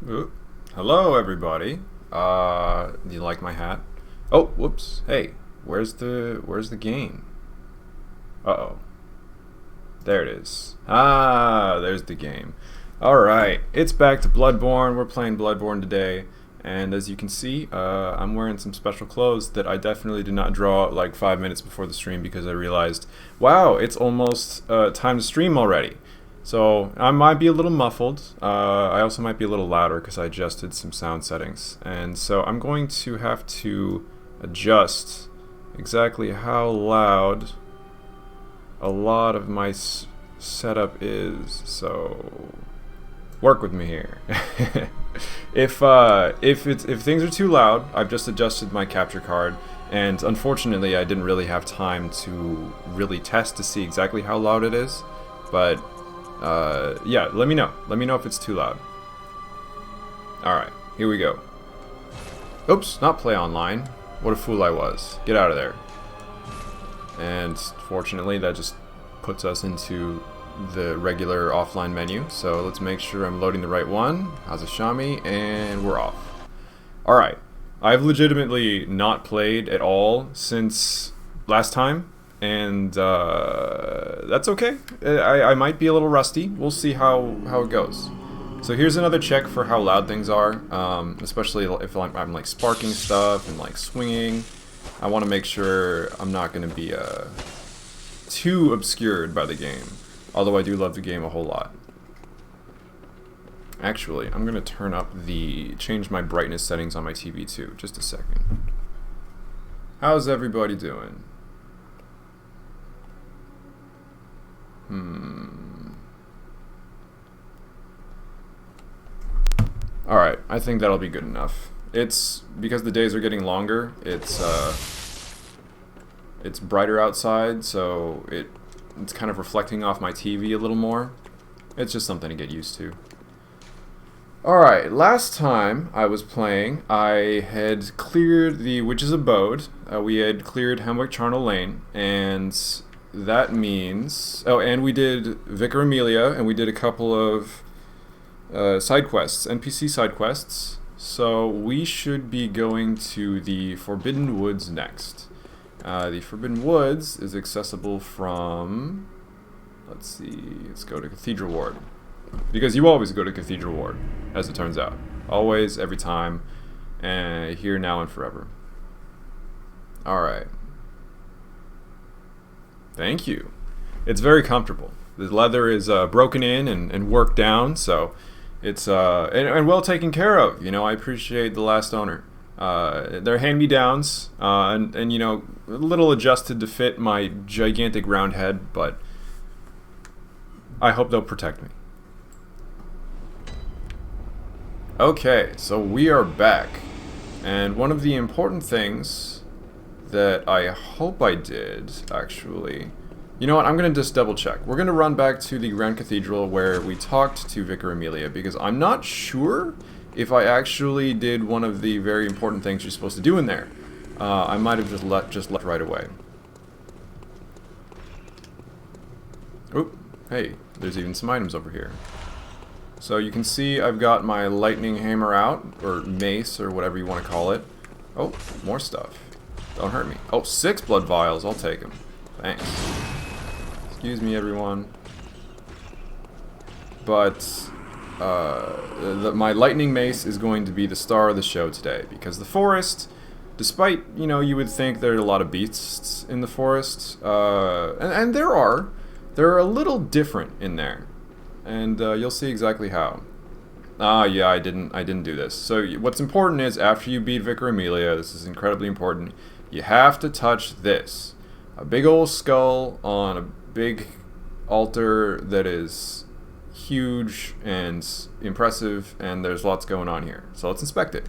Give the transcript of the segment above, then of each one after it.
Oop. Hello, everybody. Do you like my hat? Oh, whoops. Hey, where's the game? Uh-oh. There it is. Ah, there's the game. All right, it's back to Bloodborne. We're playing Bloodborne today, and as you can see, I'm wearing some special clothes that I definitely did not draw like 5 minutes before the stream because I realized, wow, it's almost time to stream already. So I might be a little muffled. I also might be a little louder because I adjusted some sound settings. And so I'm going to have to adjust exactly how loud a lot of my setup is. So work with me here. If things are too loud, I've just adjusted my capture card. And unfortunately, I didn't really have time to really test to see exactly how loud it is. But yeah, let me know. Let me know if it's too loud. Alright, here we go. Oops, not play online. What a fool I was. Get out of there. And fortunately, that just puts us into the regular offline menu. So let's make sure I'm loading the right one. Hazashami, and we're off. Alright, I've legitimately not played at all since last time. And that's okay. I might be a little rusty. We'll see how it goes. So here's another check for how loud things are, especially if I'm like sparking stuff and like swinging. I want to make sure I'm not going to be too obscured by the game. Although I do love the game a whole lot. Actually, I'm going to change my brightness settings on my TV too. Just a second. How's everybody doing? Alright, I think that'll be good enough. It's because the days are getting longer, it's brighter outside, so it's kind of reflecting off my TV a little more. It's just something to get used to. Alright, last time I was playing, I had cleared the Witch's Abode. We had cleared Hemwick Charnel Lane, and that means... Oh, and we did Vicar Amelia, and we did a couple of side quests, NPC side quests. So we should be going to the Forbidden Woods next. The Forbidden Woods is accessible from... Let's see, let's go to Cathedral Ward. Because you always go to Cathedral Ward, as it turns out. Always, every time, and here, now, and forever. Alright. Thank you. It's very comfortable. The leather is broken in and worked down, so it's and well taken care of. You know, I appreciate the last owner. They're hand-me-downs, and you know, a little adjusted to fit my gigantic round head, but I hope they'll protect me. Okay, so we are back, and one of the important things that I hope I did, actually... You know what, I'm going to just double check. We're going to run back to the Grand Cathedral where we talked to Vicar Amelia, because I'm not sure if I actually did one of the very important things you're supposed to do in there. I might have just left right away. Oop, hey, there's even some items over here. So you can see I've got my lightning hammer out, or mace, or whatever you want to call it. Oh, more stuff. Don't hurt me. Oh, 6 blood vials. I'll take them. Thanks. Excuse me, everyone. But my lightning mace is going to be the star of the show today, because the forest, despite, you know, you would think there are a lot of beasts in the forest, and they're a little different in there, and you'll see exactly how. Ah, yeah, I didn't do this. So what's important is, after you beat Vicar Amelia, this is incredibly important, you have to touch this. A big old skull on a big altar that is huge and impressive, and there's lots going on here. So let's inspect it.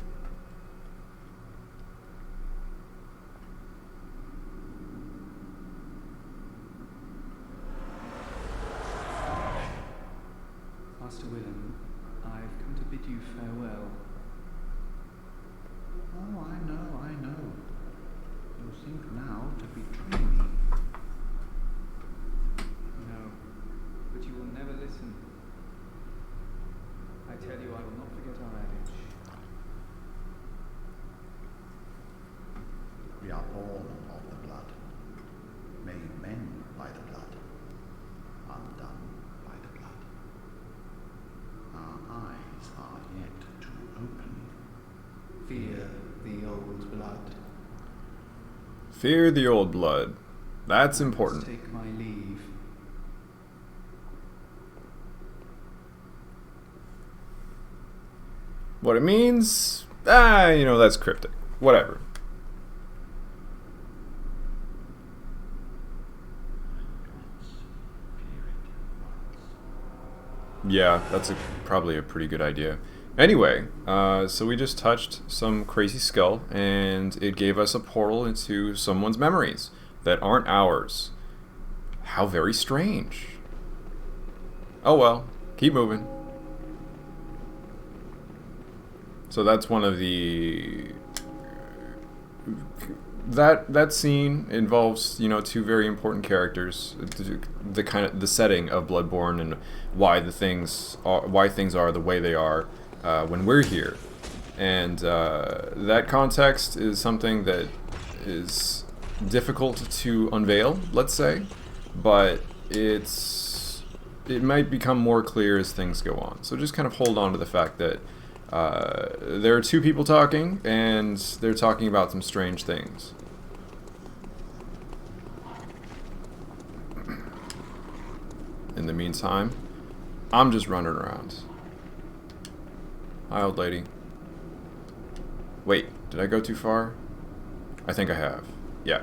Master Willem, I've come to bid you farewell. Oh, I know. You think now to betray me. No, but you will never listen. I tell you, I will not forget our abbey. born of the blood, made men by the blood, undone by the blood. Our eyes are yet to open. Fear the old blood. Fear the old blood. That's important. Take my leave. What it means? That's cryptic. Whatever. Yeah, that's probably a pretty good idea. Anyway, so we just touched some crazy skull, and it gave us a portal into someone's memories that aren't ours. How very strange. Oh well, keep moving. So that's one of the... That scene involves, two very important characters. The setting of Bloodborne and why things are the way they are when we're here. And that context is something that is difficult to unveil, let's say, but it might become more clear as things go on. So just kind of hold on to the fact that there are two people talking, and they're talking about some strange things. In the meantime, I'm just running around. Hi, old lady. Wait, did I go too far? I think I have. Yeah.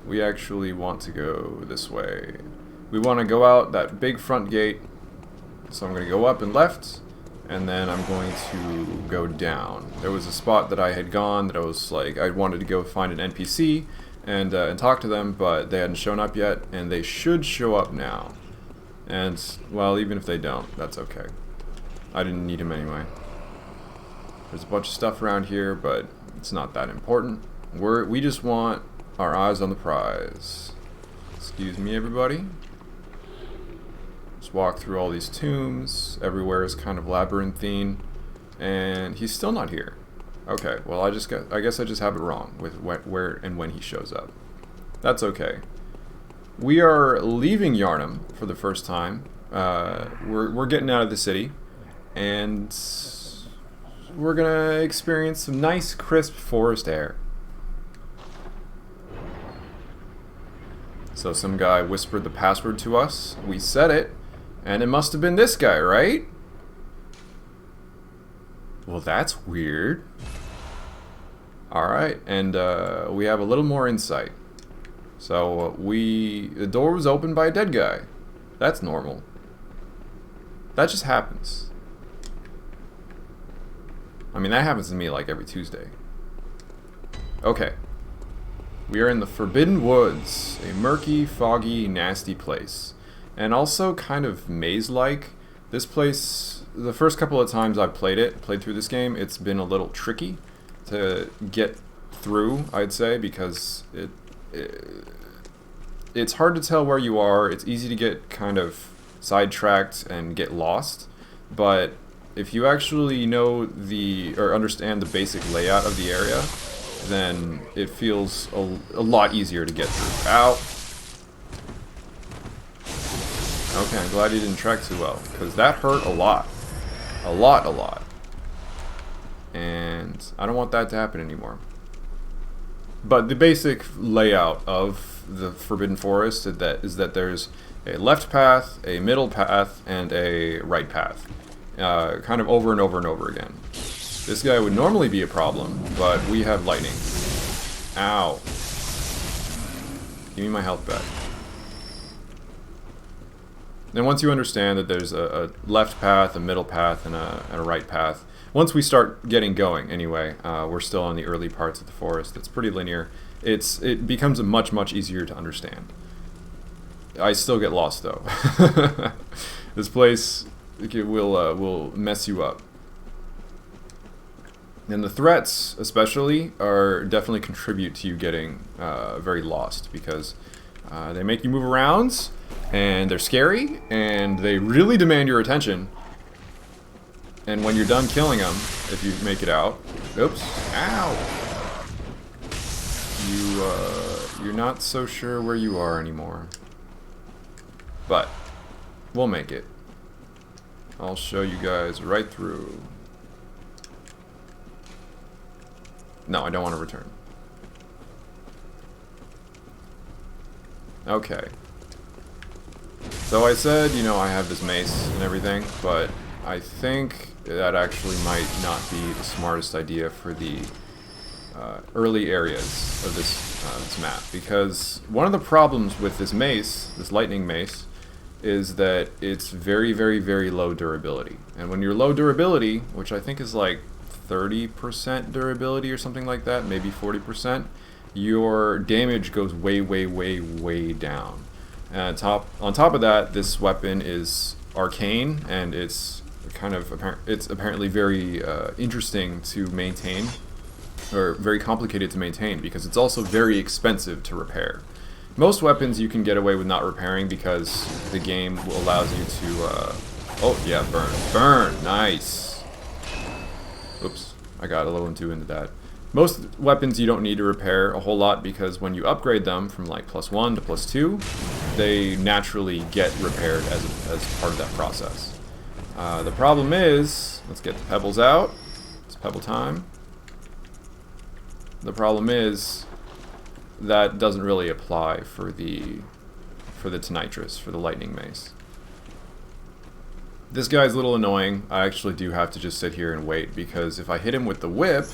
We actually want to go this way. We want to go out that big front gate. So I'm going to go up and left, and then I'm going to go down. There was a spot that I had gone that I was like, I wanted to go find an NPC and talk to them, but they hadn't shown up yet, and they should show up now. And, well, even if they don't, that's okay. I didn't need him anyway. There's a bunch of stuff around here, but it's not that important. We just want our eyes on the prize. Excuse me, everybody. Just walk through all these tombs. Everywhere is kind of labyrinthine, and he's still not here. Okay, well, I guess I just have it wrong with where and when he shows up. That's okay. We are leaving Yarnum for the first time. We're getting out of the city, and we're gonna experience some nice, crisp forest air. So some guy whispered the password to us. We said it, and it must have been this guy, right? Well, that's weird. Alright, and we have a little more insight. So the door was opened by a dead guy. That's normal. That just happens. I mean, that happens to me like every Tuesday. Okay. We are in the Forbidden Woods, a murky, foggy, nasty place. And also kind of maze-like. This place, the first couple of times I've played through this game, it's been a little tricky to get through, I'd say, because it's hard to tell where you are. It's easy to get kind of sidetracked and get lost. But if you actually know or understand the basic layout of the area, then it feels a lot easier to get through. Ow! Okay, I'm glad he didn't track too well, because that hurt a lot. A lot. And I don't want that to happen anymore. But the basic layout of the Forbidden Forest is that there's a left path, a middle path, and a right path. Kind of over and over and over again. This guy would normally be a problem, but we have lightning. Ow. Give me my health back. And once you understand that there's a left path, a middle path, and a right path, once we start getting going, anyway, we're still on the early parts of the forest. It's pretty linear. It becomes much easier to understand. I still get lost though. This place will mess you up. And the threats, especially, definitely contribute to you getting very lost, because they make you move around, and they're scary, and they really demand your attention. And when you're done killing them, if you make it out, oops, ow! you're not so sure where you are anymore. But we'll make it. I'll show you guys right through. No, I don't want to return. Okay. So I said, you know, I have this mace and everything, but I think that actually might not be the smartest idea for the early areas of this map, because one of the problems with this mace, this lightning mace, is that it's very, very, very low durability. And when you're low durability, which I think is like 30% durability or something like that, maybe 40%, your damage goes way, way, way, way down. And on top of that, this weapon is arcane, and it's kind of it's apparently very interesting to maintain, or very complicated to maintain, because it's also very expensive to repair. Most weapons you can get away with not repairing because the game allows you to oh yeah, burn, nice. Oops, I got a little too into that. Most weapons you don't need to repair a whole lot, because when you upgrade them from like +1 to +2, they naturally get repaired as part of that process. The problem is, let's get the pebbles out. It's pebble time. The problem is that doesn't really apply for the Tonitrus, for the lightning mace. This guy's a little annoying. I actually do have to just sit here and wait, because if I hit him with the whip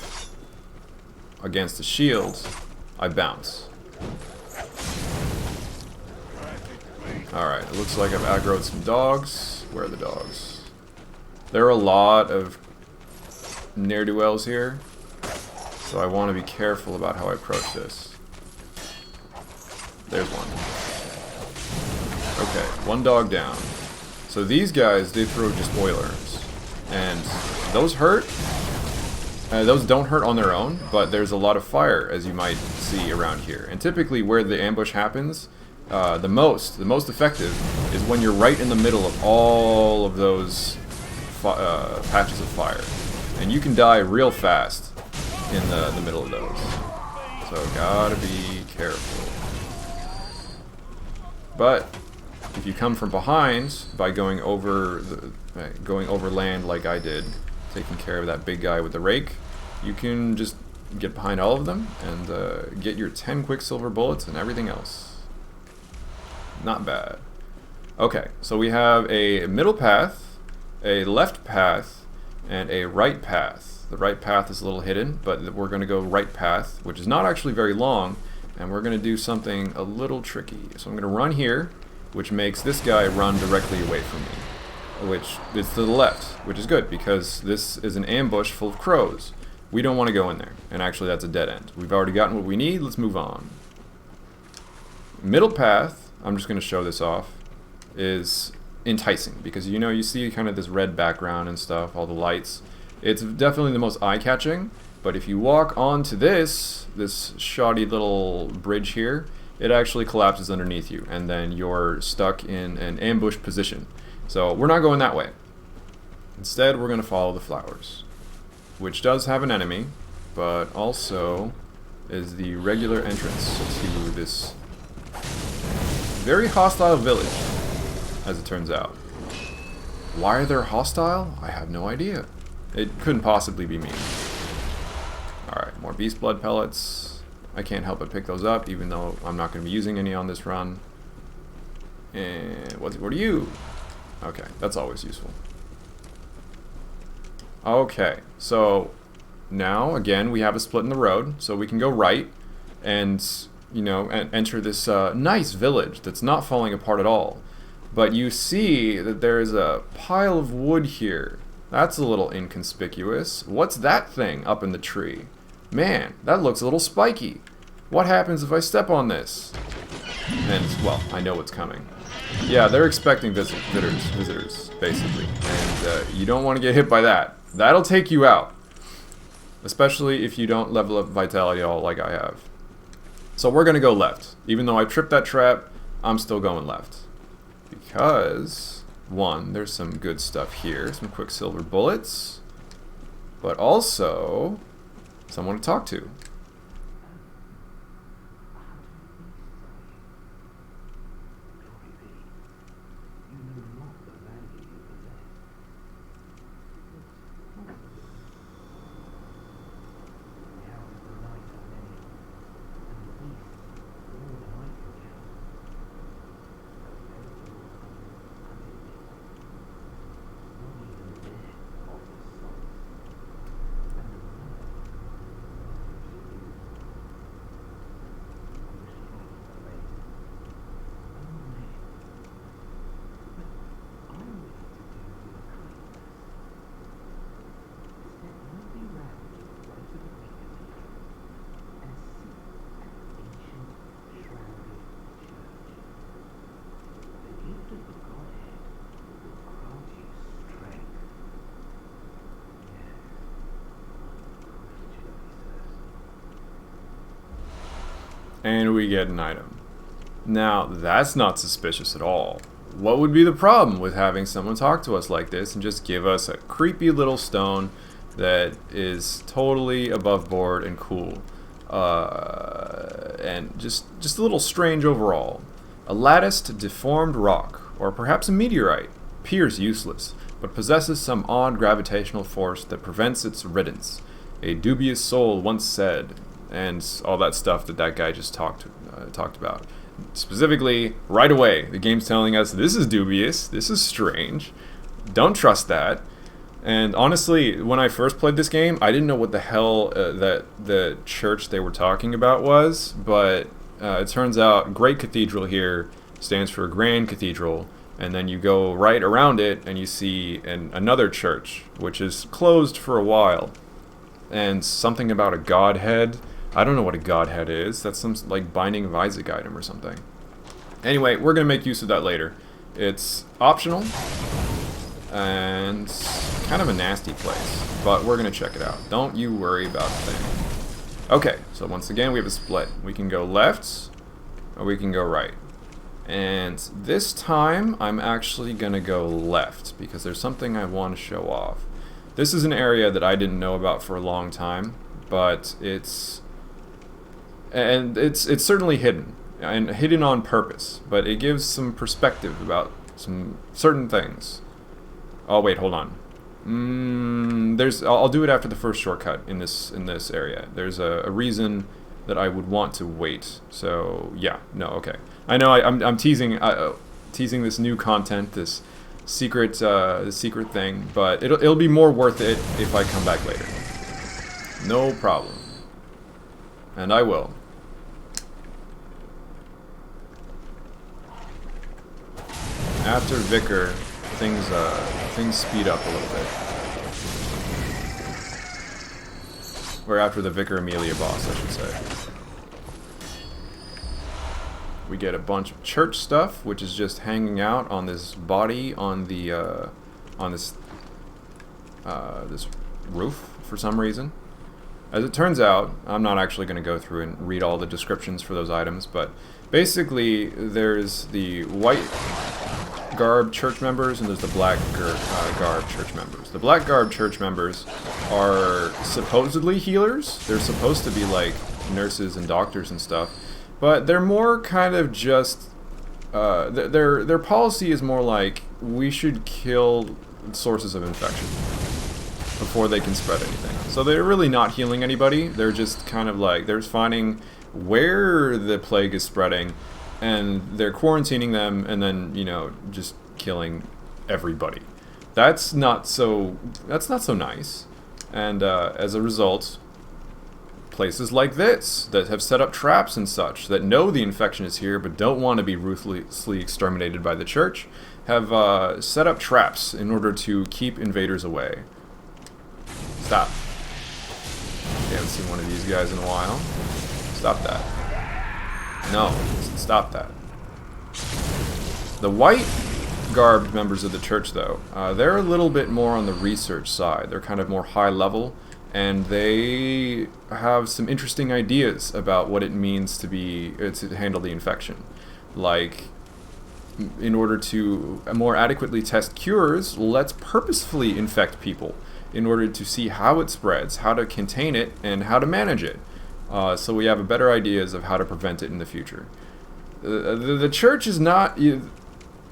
against the shield, I bounce. Alright, it looks like I've aggroed some dogs. Where are the dogs? There are a lot of ne'er-do-wells here, so I want to be careful about how I approach this. There's one. Okay, one dog down. So these guys, they throw just oilers, and those hurt. Those don't hurt on their own, but there's a lot of fire, as you might see around here. And typically where the ambush happens, the most effective is when you're right in the middle of all of those patches of fire. And you can die real fast in the middle of those. So gotta be careful. But if you come from behind by going over land like I did, taking care of that big guy with the rake, you can just get behind all of them and get your 10 quicksilver bullets and everything else. Not bad. Okay, so we have a middle path, a left path, and a right path. The right path is a little hidden, but we're going to go right path, which is not actually very long, and we're going to do something a little tricky. So I'm going to run here, which makes this guy run directly away from me, which is to the left, which is good, because this is an ambush full of crows. We don't want to go in there, and actually that's a dead end. We've already gotten what we need, let's move on. Middle path, I'm just going to show this off, is enticing, because you know, you see kind of this red background and stuff, all the lights. It's definitely the most eye-catching, but if you walk onto this shoddy little bridge here, it actually collapses underneath you, and then you're stuck in an ambush position. So we're not going that way. Instead, we're going to follow the flowers, which does have an enemy, but also is the regular entrance to this very hostile village, as it turns out. Why they're hostile? I have no idea. It couldn't possibly be me. Alright, more beast blood pellets. I can't help but pick those up, even though I'm not going to be using any on this run. And what are you? Okay, that's always useful. Okay, so now again we have a split in the road, so we can go right and, you know, enter this nice village that's not falling apart at all. But you see that there's a pile of wood here. That's a little inconspicuous. What's that thing up in the tree? Man, that looks a little spiky. What happens if I step on this? And, well, I know what's coming. Yeah, they're expecting visitors, basically. And you don't want to get hit by that. That'll take you out. Especially if you don't level up vitality all like I have. So we're going to go left. Even though I tripped that trap, I'm still going left. Because, one, there's some good stuff here. Some quicksilver bullets. But also, someone to talk to. and we get an item. Now, that's not suspicious at all. What would be the problem with having someone talk to us like this and just give us a creepy little stone that is totally above board and cool? And just a little strange overall. A latticed, deformed rock, or perhaps a meteorite, appears useless, but possesses some odd gravitational force that prevents its riddance. A dubious soul once said, and all that stuff that guy just talked about. Specifically, right away, the game's telling us this is dubious, this is strange, don't trust that. And honestly, when I first played this game, I didn't know what the hell that the church they were talking about was, but it turns out Great Cathedral here stands for Grand Cathedral, and then you go right around it and you see another church, which is closed for a while. And something about a godhead. I don't know what a godhead is. That's some like Binding of Isaac item or something. Anyway, we're going to make use of that later. It's optional and kind of a nasty place, but we're going to check it out. Don't you worry about a thing. Okay, so once again we have a split. We can go left or we can go right. And this time I'm actually going to go left because there's something I want to show off. This is an area that I didn't know about for a long time, but it's certainly hidden, and hidden on purpose, but it gives some perspective about some certain things. Oh wait, hold on. I'll do it after the first shortcut in this area. There's a reason that I would want to wait. So yeah, no, okay. I know I'm teasing this new content, this secret thing, but it'll be more worth it if I come back later. No problem. And I will. After Vicar, things speed up a little bit. Or after the Vicar Amelia boss, I should say. We get a bunch of church stuff, which is just hanging out on this body on the this roof for some reason. As it turns out, I'm not actually going to go through and read all the descriptions for those items, but basically there's the white garb church members and there's the black garb church members. The black garb church members are supposedly healers. They're supposed to be like nurses and doctors and stuff, but they're more kind of just their policy is more like we should kill sources of infection before they can spread anything. So they're really not healing anybody. They're just kind of like they're finding where the plague is spreading and they're quarantining them and then, you know, just killing everybody. That's not so nice. And as a result, places like this that have set up traps and such that know the infection is here but don't want to be ruthlessly exterminated by the church have set up traps in order to keep invaders away. Stop. We haven't seen one of these guys in a while. Stop that. No, stop that. The white garbed members of the church, though, they're a little bit more on the research side. They're kind of more high level, and they have some interesting ideas about what it means to handle the infection. Like, in order to more adequately test cures, let's purposefully infect people in order to see how it spreads, how to contain it, and how to manage it. So we have better ideas of how to prevent it in the future. The church is not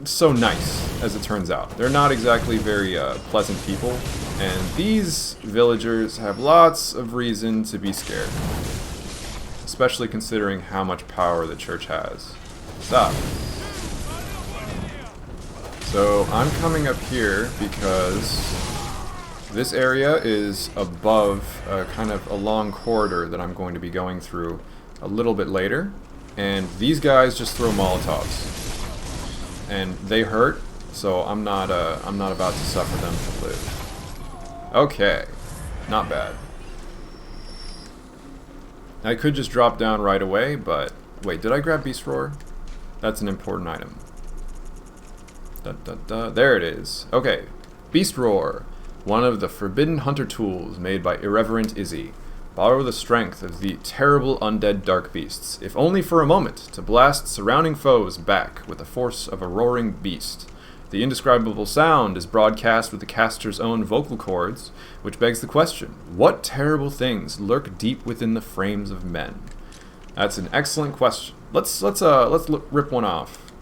so nice, as it turns out. They're not exactly very pleasant people, and these villagers have lots of reason to be scared. Especially considering how much power the church has. Stop. So I'm coming up here because this area is above kind of a long corridor that I'm going to be going through a little bit later, and these guys just throw Molotovs, and they hurt, so I'm not about to suffer them to live. Okay, not bad. I could just drop down right away, but wait, did I grab Beast Roar? That's an important item. There it is. Okay, Beast Roar. One of the forbidden hunter tools made by Irreverent Izzy. Borrow the strength of the terrible undead dark beasts, if only for a moment, to blast surrounding foes back with the force of a roaring beast. The indescribable sound is broadcast with the caster's own vocal cords, which begs the question, what terrible things lurk deep within the frames of men? That's an excellent question. Let's rip one off.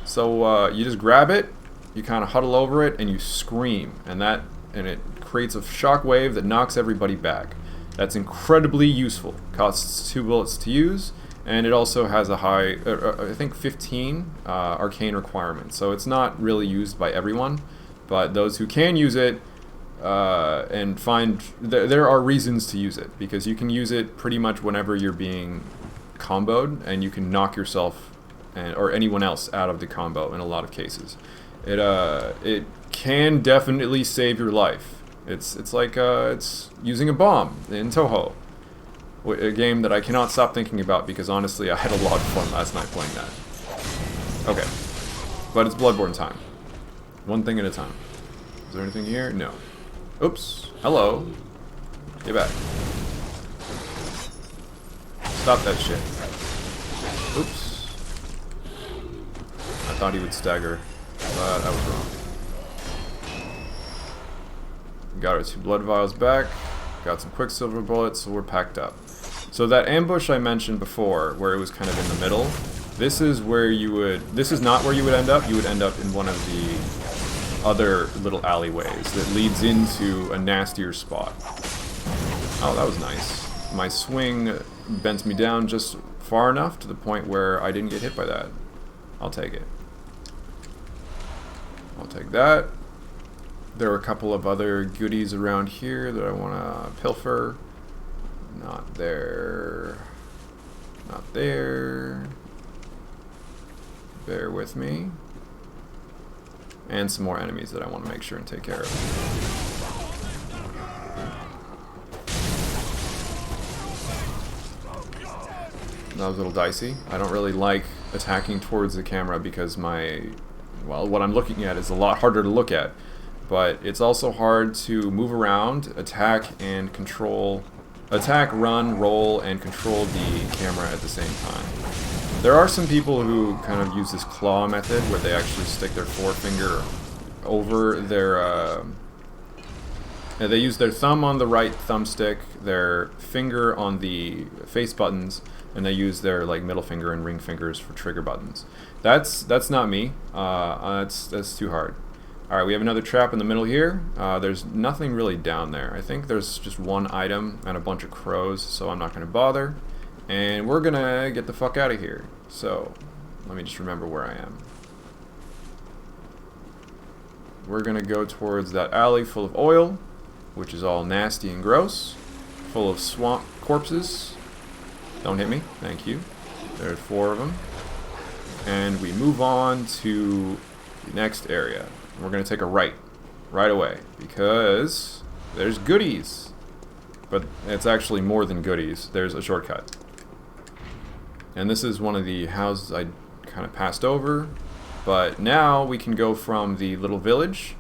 So you just grab it, you kind of huddle over it, and you scream, and it creates a shockwave that knocks everybody back. That's incredibly useful. Costs 2 bullets to use, and it also has a high, I think 15 arcane requirement. So it's not really used by everyone, but those who can use it and find there are reasons to use it, because you can use it pretty much whenever you're being comboed, and you can knock yourself or anyone else out of the combo in a lot of cases. It can definitely save your life. It's like it's using a bomb in Toho, a game that I cannot stop thinking about because honestly I had a lot of fun last night playing that. Okay, but it's Bloodborne time. One thing at a time. Is there anything here? No. Oops. Hello. Get back. Stop that shit. Oops. I thought he would stagger, but I was wrong. Got our 2 blood vials back. Got some quicksilver bullets, so we're packed up. So that ambush I mentioned before, where it was kind of in the middle, this is where you would... This is not where you would end up. You would end up in one of the other little alleyways that leads into a nastier spot. Oh, that was nice. My swing bent me down just far enough to the point where I didn't get hit by that. I'll take it. I'll take that. There are a couple of other goodies around here that I want to pilfer. Not there. Not there. Bear with me. And some more enemies that I want to make sure and take care of. That was a little dicey. I don't really like attacking towards the camera because what I'm looking at is a lot harder to look at. But it's also hard to move around, attack, run, roll, and control the camera at the same time. There are some people who kind of use this claw method where they actually stick their forefinger over their... they use their thumb on the right thumbstick, their finger on the face buttons, and they use their middle finger and ring fingers for trigger buttons. That's not me. That's too hard. Alright, we have another trap in the middle here. There's nothing really down there. I think there's just one item and a bunch of crows, so I'm not going to bother. And we're going to get the fuck out of here. So, let me just remember where I am. We're going to go towards that alley full of oil, which is all nasty and gross, full of swamp corpses. Don't hit me. Thank you. There's 4 of them. And we move on to the next area. We're going to take a right away, because there's goodies. But it's actually more than goodies. There's a shortcut. And this is one of the houses I kind of passed over. But now we can go from the little village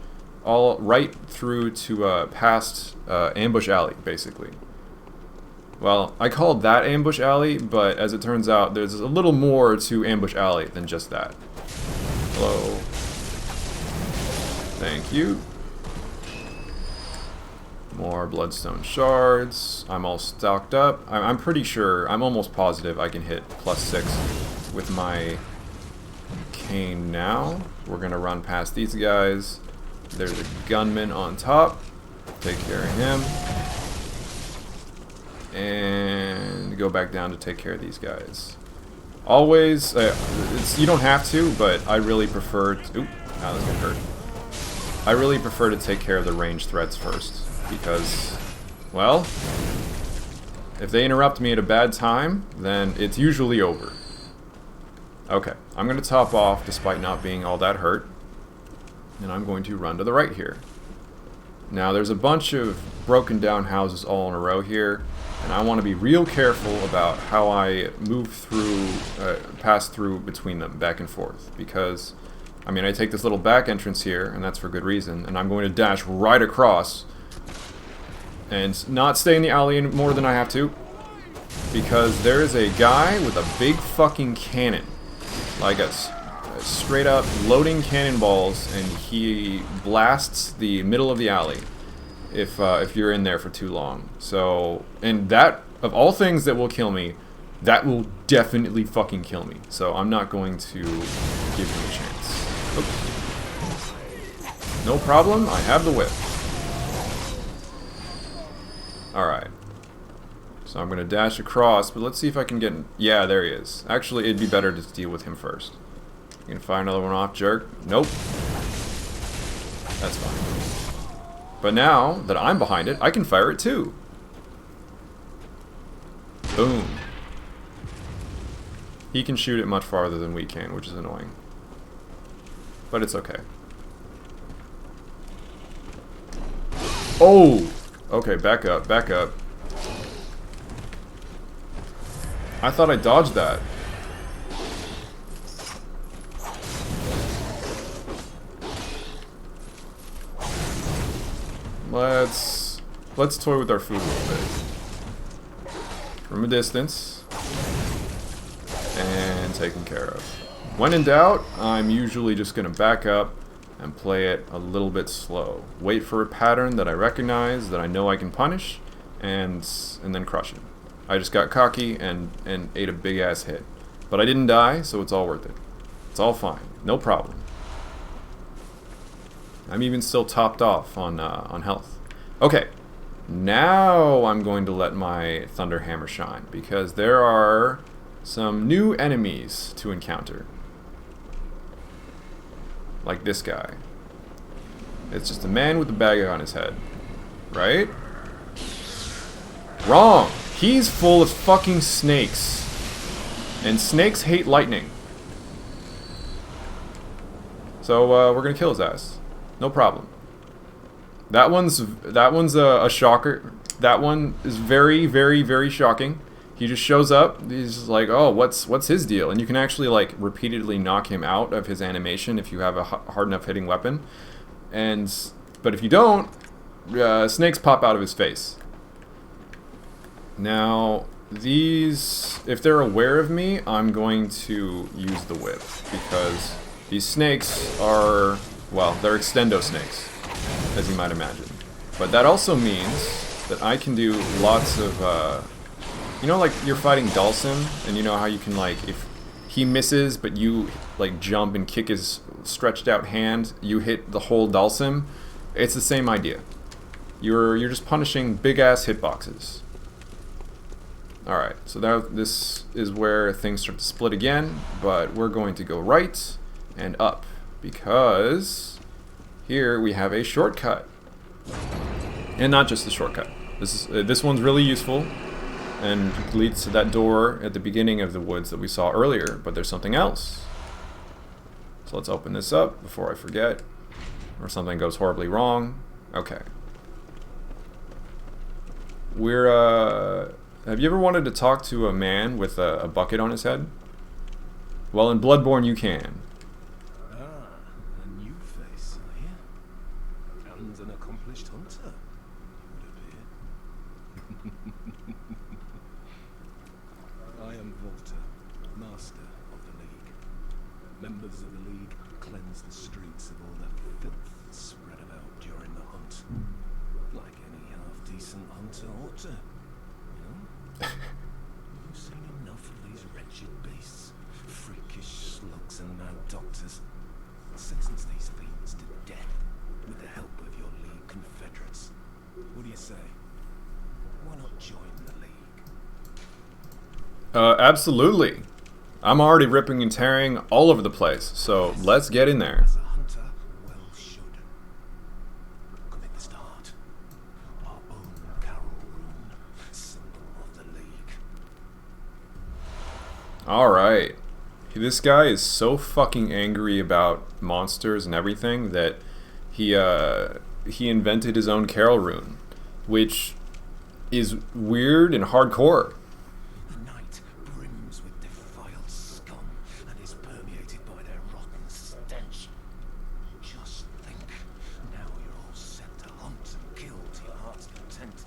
all right through to past Ambush Alley, basically. Well, I called that Ambush Alley, but as it turns out, there's a little more to Ambush Alley than just that. Hello. Thank you. More bloodstone shards. I'm all stocked up. I'm pretty sure, I'm almost positive I can hit +6 with my cane now. We're gonna run past these guys. There's a gunman on top. Take care of him. And go back down to take care of these guys. Always, you don't have to, but I really prefer to... Oop, now that's gonna hurt. I really prefer to take care of the ranged threats first, because, well, if they interrupt me at a bad time, then it's usually over. Okay, I'm going to top off despite not being all that hurt, and I'm going to run to the right here. Now, there's a bunch of broken down houses all in a row here, and I want to be real careful about how I move through, pass through between them, back and forth, because... I mean, I take this little back entrance here, and that's for good reason, and I'm going to dash right across and not stay in the alley any more than I have to, because there is a guy with a big fucking cannon, like a straight up loading cannonballs, and he blasts the middle of the alley if you're in there for too long. So, and that, of all things that will kill me, that will definitely fucking kill me. So I'm not going to give him a chance. Oops. No problem, I have the whip. Alright. So I'm gonna dash across, but let's see if I can get... Yeah, there he is. Actually, it'd be better to deal with him first. You can fire another one off, jerk. Nope. That's fine. But now that I'm behind it, I can fire it too. Boom. He can shoot it much farther than we can, which is annoying. But it's okay. Oh! Okay, back up, back up. I thought I dodged that. Let's toy with our food a little bit. From a distance. And taken care of. When in doubt, I'm usually just gonna back up and play it a little bit slow. Wait for a pattern that I recognize, that I know I can punish, and then crush it. I just got cocky and ate a big ass hit. But I didn't die, so it's all worth it. It's all fine. No problem. I'm even still topped off on health. Okay. Now I'm going to let my Thunder Hammer shine, because there are some new enemies to encounter. Like this guy. It's just a man with a bag on his head. Right? Wrong! He's full of fucking snakes. And snakes hate lightning. So we're gonna kill his ass. No problem. That one's a shocker. That one is very, very, very shocking. He just shows up. He's like, oh, what's his deal? And you can actually like repeatedly knock him out of his animation if you have a hard enough hitting weapon. But if you don't, snakes pop out of his face. Now, these, if they're aware of me, I'm going to use the whip, because these snakes are, well, they're extendo snakes, as you might imagine. But that also means that I can do lots of, you know, like you're fighting Dalsim, and you know how you can, like, if he misses, but you, like, jump and kick his stretched out hand, you hit the whole Dalsim. It's the same idea. You're just punishing big-ass hitboxes. Alright, so this is where things start to split again, but we're going to go right and up, because here we have a shortcut. And not just the shortcut. This one's really useful, and leads to that door at the beginning of the woods that we saw earlier, but there's something else. So let's open this up before I forget, or something goes horribly wrong. Okay. Have you ever wanted to talk to a man with a bucket on his head? Well, in Bloodborne you can. Ah, a new face, are you? And an accomplished hunter, it would appear. I am Volta, master of the League. Members of the League cleanse the streets of all the filth spread about during the hunt. Like any half-decent hunter ought to. You've seen enough of these wretched beasts, freakish slugs and mad doctors. Sentence these fiends to death with the help of your League confederates. What do you say? Why not join the League? Absolutely. I'm already ripping and tearing all over the place, so let's get in there. As a hunter, well should. Commit the start. Our own Carol Rune, symbol of the League. Alright. This guy is so fucking angry about monsters and everything that he invented his own Carol Rune, which is weird and hardcore. The night brims with defiled scum and is permeated by their rotten stench. Just think, now you're all set to hunt and kill to your heart's content.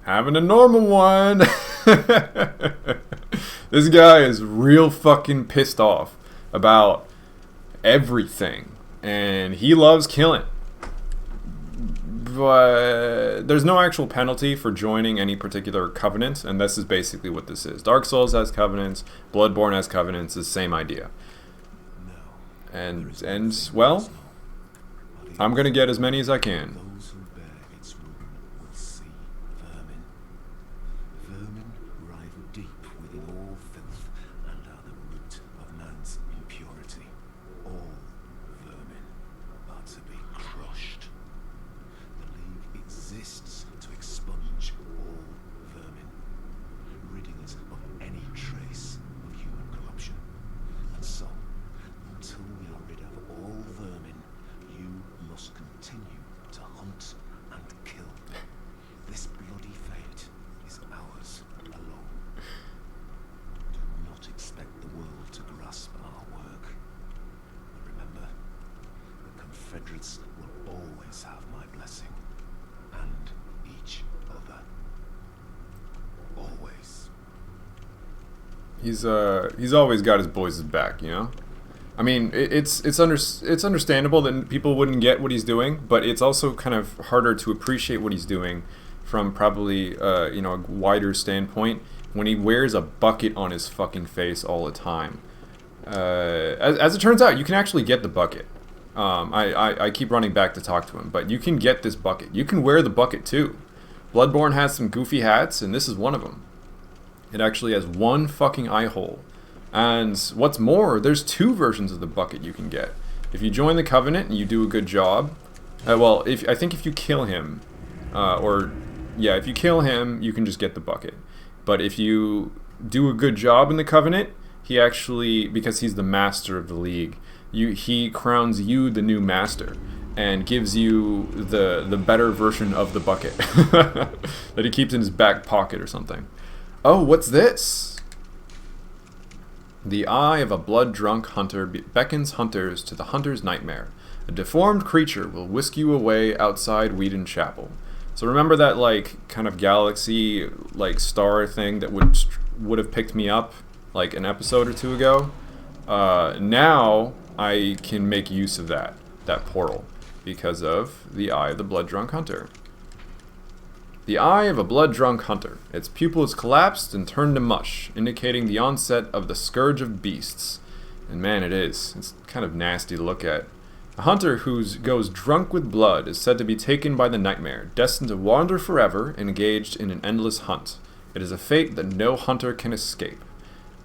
Having a normal one. This guy is real fucking pissed off about everything. And he loves killing. But there's no actual penalty for joining any particular covenant, and this is basically what this is. Dark Souls has covenants, Bloodborne has covenants, it's the same idea. And well, I'm gonna get as many as I can. Those who bear its rune will see vermin. Vermin rive deep within all filth and are the root of man's impurity. All vermin are to be crushed. The League exists to expunge all vermin, ridding us of any trace of human corruption. And so, until we are rid of all vermin, you must continue to hunt and kill. This bloody fate is ours alone. Do not expect the world to grasp our work. But remember, the Confederates will always have my blessing. And each other. Always. He's always got his boys' back, you know? I mean, it's understandable that people wouldn't get what he's doing, but it's also kind of harder to appreciate what he's doing from probably you know, a wider standpoint when he wears a bucket on his fucking face all the time. As it turns out, you can actually get the bucket. I keep running back to talk to him, but you can get this bucket. You can wear the bucket too. Bloodborne has some goofy hats, and this is one of them. It actually has one fucking eye hole. And what's more, there's two versions of the bucket you can get. If you join the Covenant and you do a good job, well, I think if you kill him, if you kill him, you can just get the bucket. But if you do a good job in the Covenant, he actually, because he's the master of the League, he crowns you the new master and gives you the better version of the bucket that he keeps in his back pocket or something. Oh, what's this? The eye of a blood-drunk hunter beckons hunters to the hunter's nightmare. A deformed creature will whisk you away outside Wheaton Chapel. So remember that, like, kind of galaxy, like, star thing that would have picked me up, like, an episode or two ago? Now I can make use of that portal, because of the eye of the blood-drunk hunter. The eye of a blood-drunk hunter. Its pupils collapsed and turned to mush, indicating the onset of the scourge of beasts. And man, it is. It's kind of nasty to look at. A hunter who goes drunk with blood is said to be taken by the nightmare, destined to wander forever, engaged in an endless hunt. It is a fate that no hunter can escape.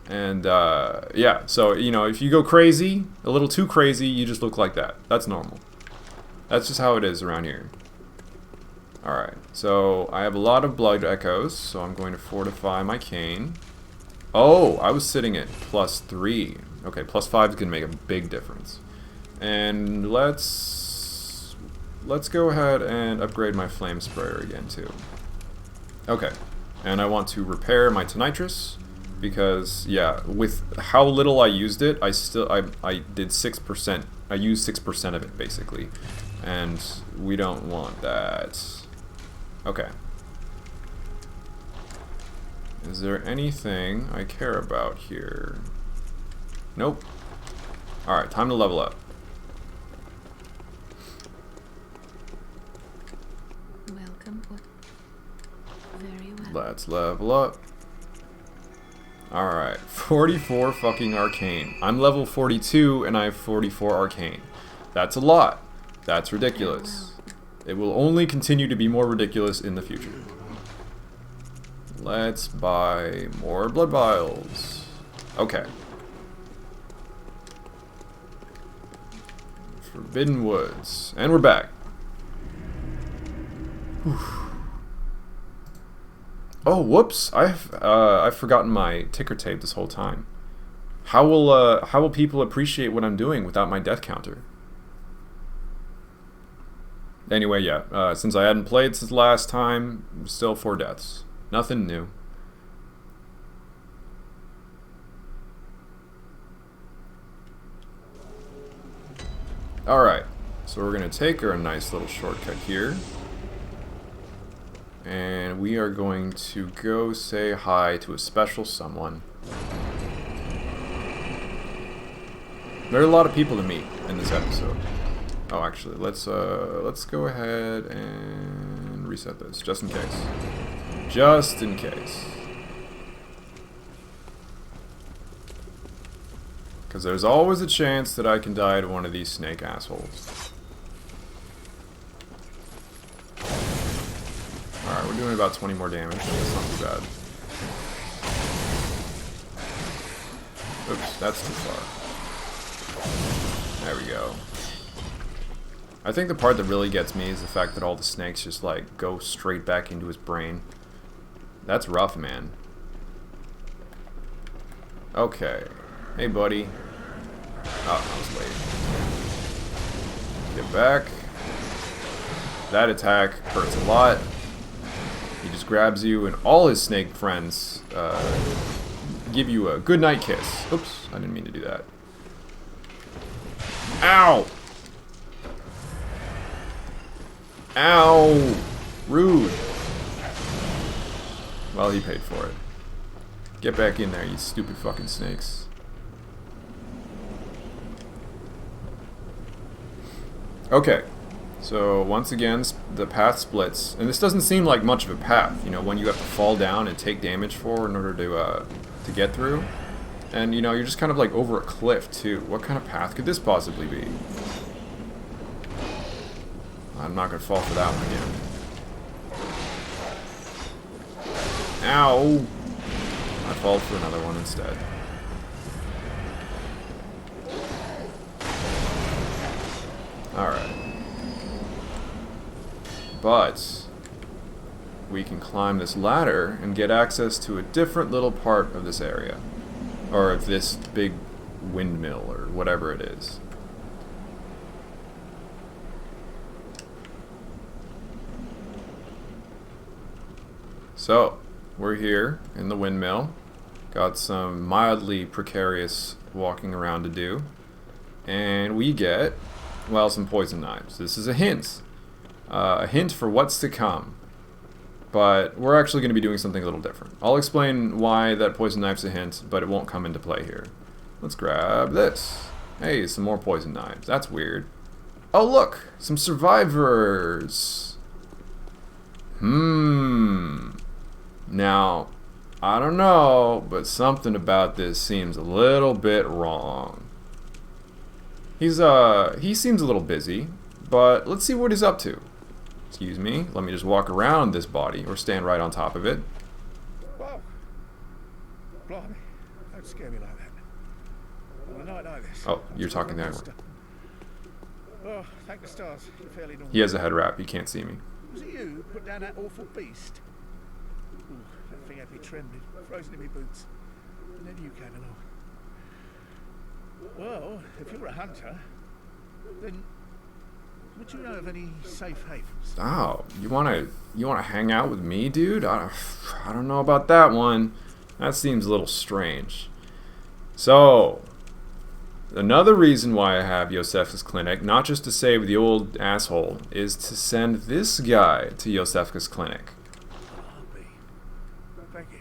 And, yeah, so, you know, if you go crazy, a little too crazy, you just look like that. That's normal. That's just how it is around here. Alright, so I have a lot of blood echoes, so I'm going to fortify my cane. Oh, I was sitting at +3. Okay, +5 is going to make a big difference. And let's go ahead and upgrade my flame sprayer again too. Okay, and I want to repair my tonitrus because, yeah, with how little I used it, I did 6%. I used 6% of it basically, and we don't want that. Okay. Is there anything I care about here? Nope. Alright, time to level up. Welcome. Very well. Let's level up. Alright, 44 fucking arcane. I'm level 42 and I have 44 arcane. That's a lot. That's ridiculous. It will only continue to be more ridiculous in the future. Let's buy more blood vials. Okay. Forbidden Woods. And we're back. Whew. Oh, whoops! I've forgotten my ticker tape this whole time. How will people appreciate what I'm doing without my death counter? Anyway, yeah. Since I hadn't played since last time, still 4 deaths. Nothing new. Alright, so we're going to take a nice little shortcut here. and we are going to go say hi to a special someone. There are a lot of people to meet in this episode. Oh, actually, let's go ahead and reset this just in case. Just in case. Because there's always a chance that I can die to one of these snake assholes. Alright, we're doing about 20 more damage. That's not too bad. Oops, that's too far. There we go. I think the part that really gets me is the fact that all the snakes just, like, go straight back into his brain. That's rough, man. Okay. Hey, buddy. Oh, I was late. Get back. That attack hurts a lot. He just grabs you, and all his snake friends give you a good night kiss. Oops, I didn't mean to do that. Ow! Ow! Rude. Well, he paid for it. Get back in there, you stupid fucking snakes. Okay. So, once again, the path splits. And this doesn't seem like much of a path, you know, when you have to fall down and take damage for in order to get through. And, you know, you're just kind of like over a cliff, too. What kind of path could this possibly be? I'm not going to fall for that one again. Ow! I fall for another one instead. Alright. But we can climb this ladder and get access to a different little part of this area. Or of this big windmill, or whatever it is. So, we're here in the windmill. Got some mildly precarious walking around to do. And we get, well, some poison knives. This is a hint. A hint for what's to come. But we're actually going to be doing something a little different. I'll explain why that poison knife's a hint, but it won't come into play here. Let's grab this. Hey, some more poison knives. That's weird. Oh, look! Some survivors! Now, I don't know, but something about this seems a little bit wrong. He seems a little busy, but let's see what he's up to. Excuse me, let me just walk around this body, or stand right on top of it. Whoa! Blimey, don't scare me like that. On a night like this. Oh, you're talking there. Oh, thank the stars, you're fairly normal. He has a head wrap, you can't see me. Was it you who put down that awful beast? Ooh, that thing had me trembling, frozen in my boots. And then you came along. Well, if you're a hunter, then would you know of any safe havens? Oh, you wanna hang out with me, dude? I don't know about that one. That seems a little strange. So, another reason why I have Yosefka's clinic, not just to save the old asshole, is to send this guy to Yosefka's clinic. Thank you.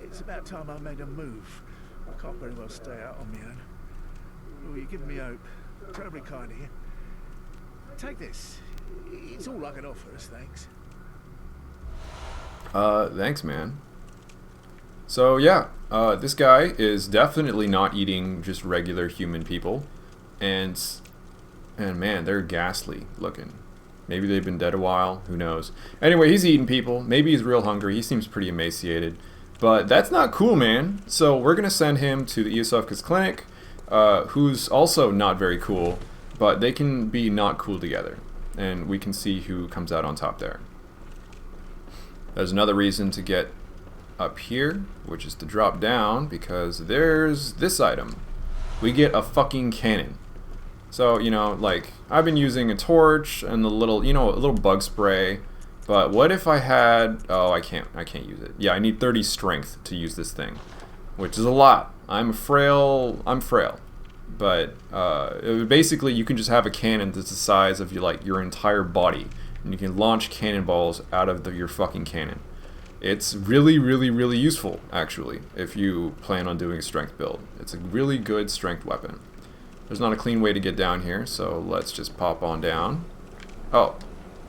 It's about time I made a move. I can't very well stay out on my own. Oh, you're giving me hope. Terribly kind of you. Take this. It's all I can offer us, thanks. Thanks, man. So, yeah, this guy is definitely not eating just regular human people. And man, they're ghastly looking. Maybe they've been dead a while, who knows. Anyway, he's eating people. Maybe he's real hungry. He seems pretty emaciated. But that's not cool, man. So we're going to send him to the Yosefka's clinic, who's also not very cool, but they can be not cool together. And we can see who comes out on top there. There's another reason to get up here, which is to drop down, because there's this item. We get a fucking cannon. So, you know, like, I've been using a torch and the little, you know, a little bug spray. But what if I had... Oh, I can't use it. Yeah, I need 30 strength to use this thing, which is a lot. I'm frail. But basically, you can just have a cannon that's the size of your entire body, and you can launch cannonballs out of your fucking cannon. It's really, really, really useful, actually, if you plan on doing a strength build. It's a really good strength weapon. There's not a clean way to get down here, so let's just pop on down. Oh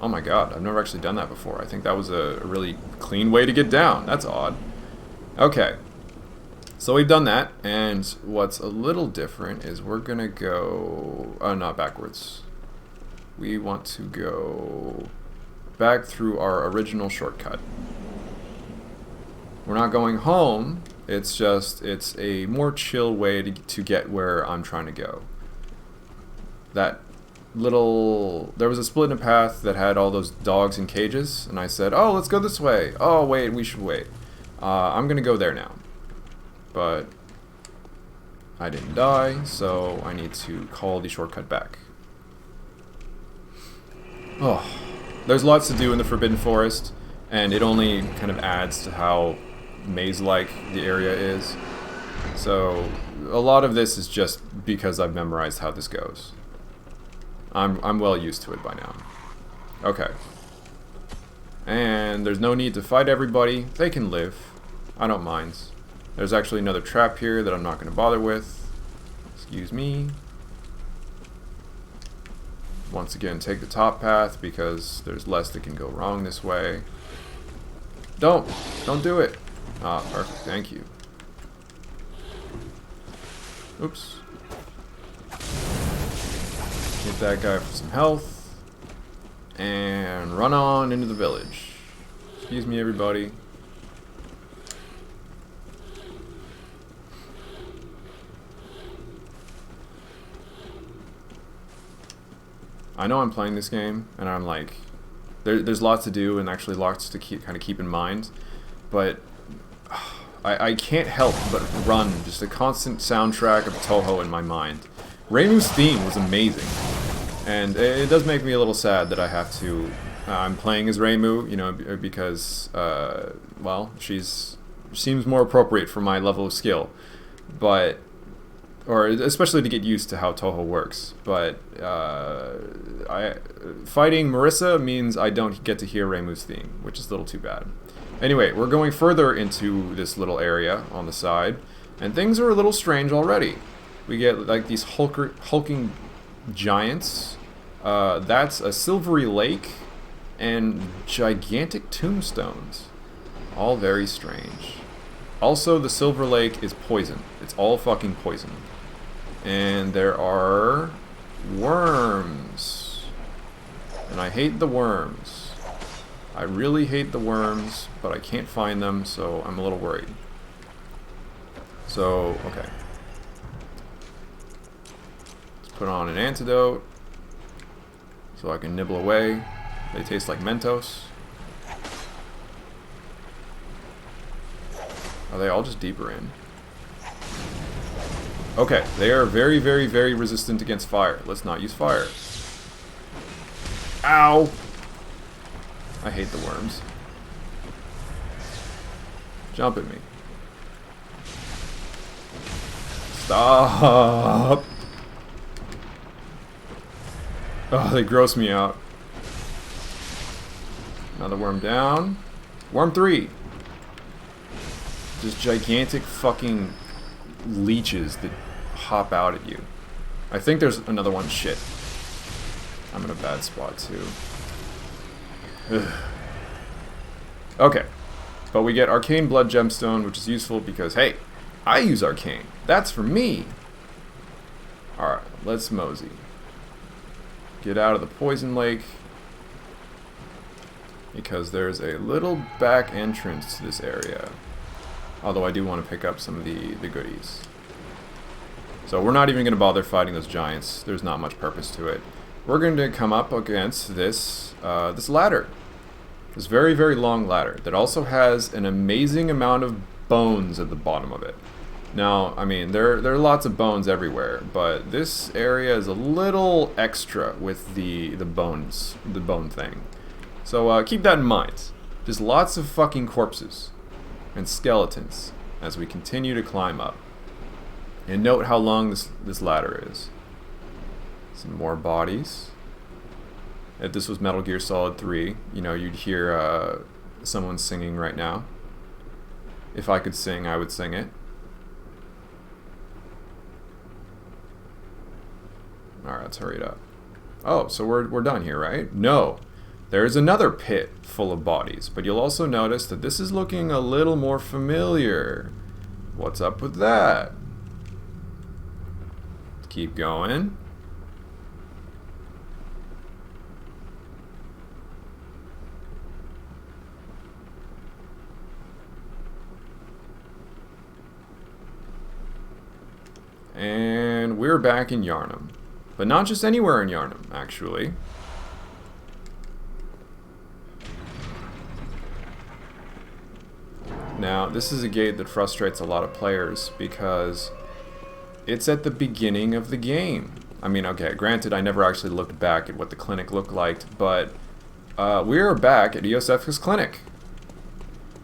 my god, I've never actually done that before. I think that was a really clean way to get down. That's odd. Okay. So we've done that, and what's a little different is we're gonna go... not backwards. We want to go back through our original shortcut. We're not going home, it's a more chill way to get where I'm trying to go. There was a split in a path that had all those dogs in cages, and I said, oh, let's go this way. Oh, wait, we should wait. I'm gonna go there now. But I didn't die, so I need to call the shortcut back. Oh, there's lots to do in the Forbidden Forest, and it only kind of adds to how maze-like the area is. So a lot of this is just because I've memorized how this goes. I'm well used to it by now. Okay. And there's no need to fight everybody. They can live. I don't mind. There's actually another trap here that I'm not going to bother with. Excuse me. Once again, take the top path because there's less that can go wrong this way. Don't do it. Ah, perfect. Thank you. Oops. Get that guy for some health. And run on into the village. Excuse me, everybody. I know I'm playing this game, and I'm like, there's lots to do and actually lots to kind of keep in mind, but I can't help but run just a constant soundtrack of Toho in my mind. Reimu's theme was amazing, and it does make me a little sad that I have to. I'm playing as Reimu, you know, because well, she seems more appropriate for my level of skill, but. Or especially to get used to how Toho works, but fighting Marissa means I don't get to hear Reimu's theme, which is a little too bad. Anyway, we're going further into this little area on the side, and things are a little strange already. We get like these hulking giants. That's a silvery lake and gigantic tombstones. All very strange. Also, the silver lake is poison. It's all fucking poison. And there are worms. And I hate the worms. I really hate the worms, but I can't find them, so I'm a little worried. So, okay. Let's put on an antidote so I can nibble away. They taste like Mentos. Are they all just deeper in? Okay, they are very, very, very resistant against fire. Let's not use fire. Ow! I hate the worms. Jump at me. Stop! Oh, they gross me out. Another worm down. Worm 3! Just gigantic fucking leeches that hop out at you. I think there's another one. Shit. I'm in a bad spot too. Ugh. Okay. But we get Arcane Blood Gemstone, which is useful because, hey, I use Arcane. That's for me. Alright, let's mosey. Get out of the poison lake. Because there's a little back entrance to this area. Although I do want to pick up some of the goodies. So we're not even going to bother fighting those giants. There's not much purpose to it. We're going to come up against this this ladder. This very, very long ladder that also has an amazing amount of bones at the bottom of it. Now, I mean, there are lots of bones everywhere, but this area is a little extra with the bone thing. So keep that in mind. Just lots of fucking corpses and skeletons as we continue to climb up. And note how long this ladder is. Some more bodies. If this was Metal Gear Solid 3, you know, you'd hear someone singing right now. If I could sing, I would sing it. Alright, let's hurry it up. Oh, so we're done here, right? No. There's another pit full of bodies, but you'll also notice that this is looking a little more familiar. What's up with that? Keep going. And we're back in Yharnam. But not just anywhere in Yharnam, actually. Now, this is a gate that frustrates a lot of players because it's at the beginning of the game. I mean, okay, granted, I never actually looked back at what the clinic looked like, but we are back at Iosefka's clinic.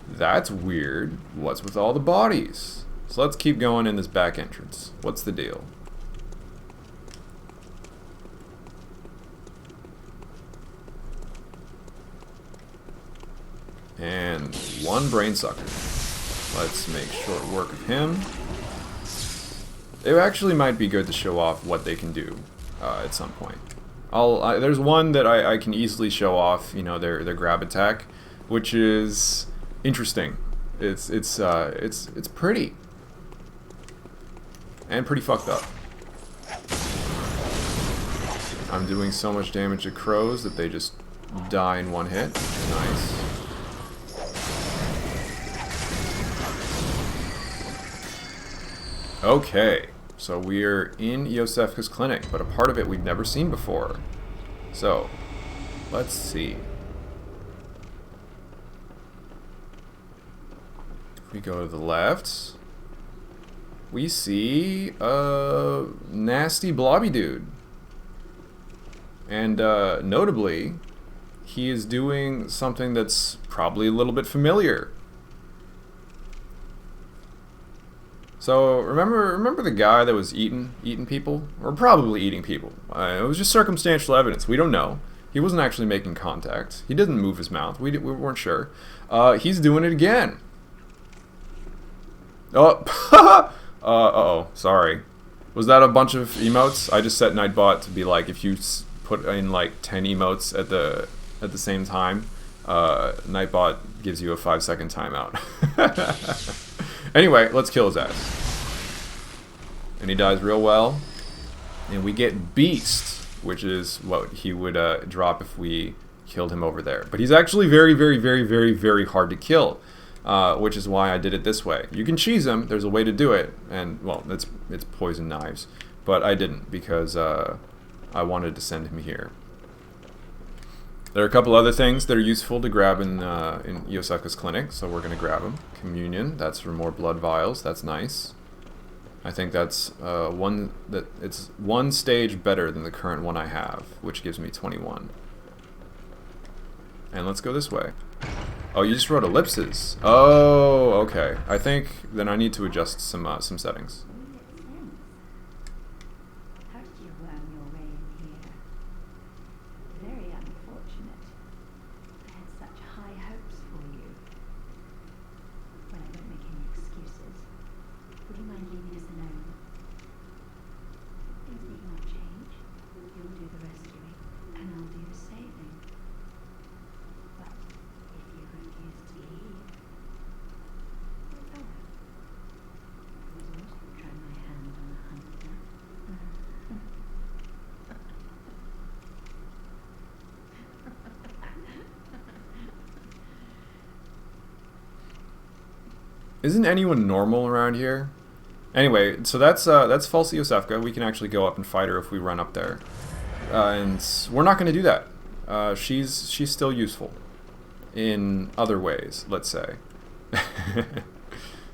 That's weird. What's with all the bodies? So let's keep going in this back entrance. What's the deal? And one brain sucker. Let's make short work of him. It actually might be good to show off what they can do at some point. There's one that I can easily show off, you know, their grab attack, which is interesting. It's pretty. And pretty fucked up. I'm doing so much damage to crows that they just die in one hit. Nice. Okay, so we're in Iosefka's clinic, but a part of it we've never seen before. So, let's see. If we go to the left, we see a nasty blobby dude. And notably, he is doing something that's probably a little bit familiar. So remember the guy that was eating people, or probably eating people. It was just circumstantial evidence. We don't know. He wasn't actually making contact. He didn't move his mouth. We weren't sure. He's doing it again. Oh, uh-oh. Sorry. Was that a bunch of emotes? I just set Nightbot to be like, if you put in like 10 emotes at the same time, Nightbot gives you a 5-second timeout. Anyway, let's kill his ass. And he dies real well. And we get Beast, which is what he would drop if we killed him over there. But he's actually very, very, very, very, very hard to kill, which is why I did it this way. You can cheese him. There's a way to do it. And, well, it's poison knives. But I didn't because I wanted to send him here. There are a couple other things that are useful to grab in Iosefka's clinic, so we're going to grab them. Communion, that's for more blood vials, that's nice. I think that's it's one stage better than the current one I have, which gives me 21. And let's go this way. Oh, you just wrote ellipses. Oh, okay. I think then I need to adjust some settings. How did you worm your way in here? Very unfortunate. I had such high hopes for you. Well, I don't make any excuses. Would you mind leaving us alone? Things need not change. You'll do the rescuing, and I'll do the saving. But if you refuse to leave, oh, try my hand on a hunter. Isn't anyone normal around here? Anyway, so that's false Iosefka. We can actually go up and fight her if we run up there. And we're not going to do that. She's still useful. In other ways, let's say.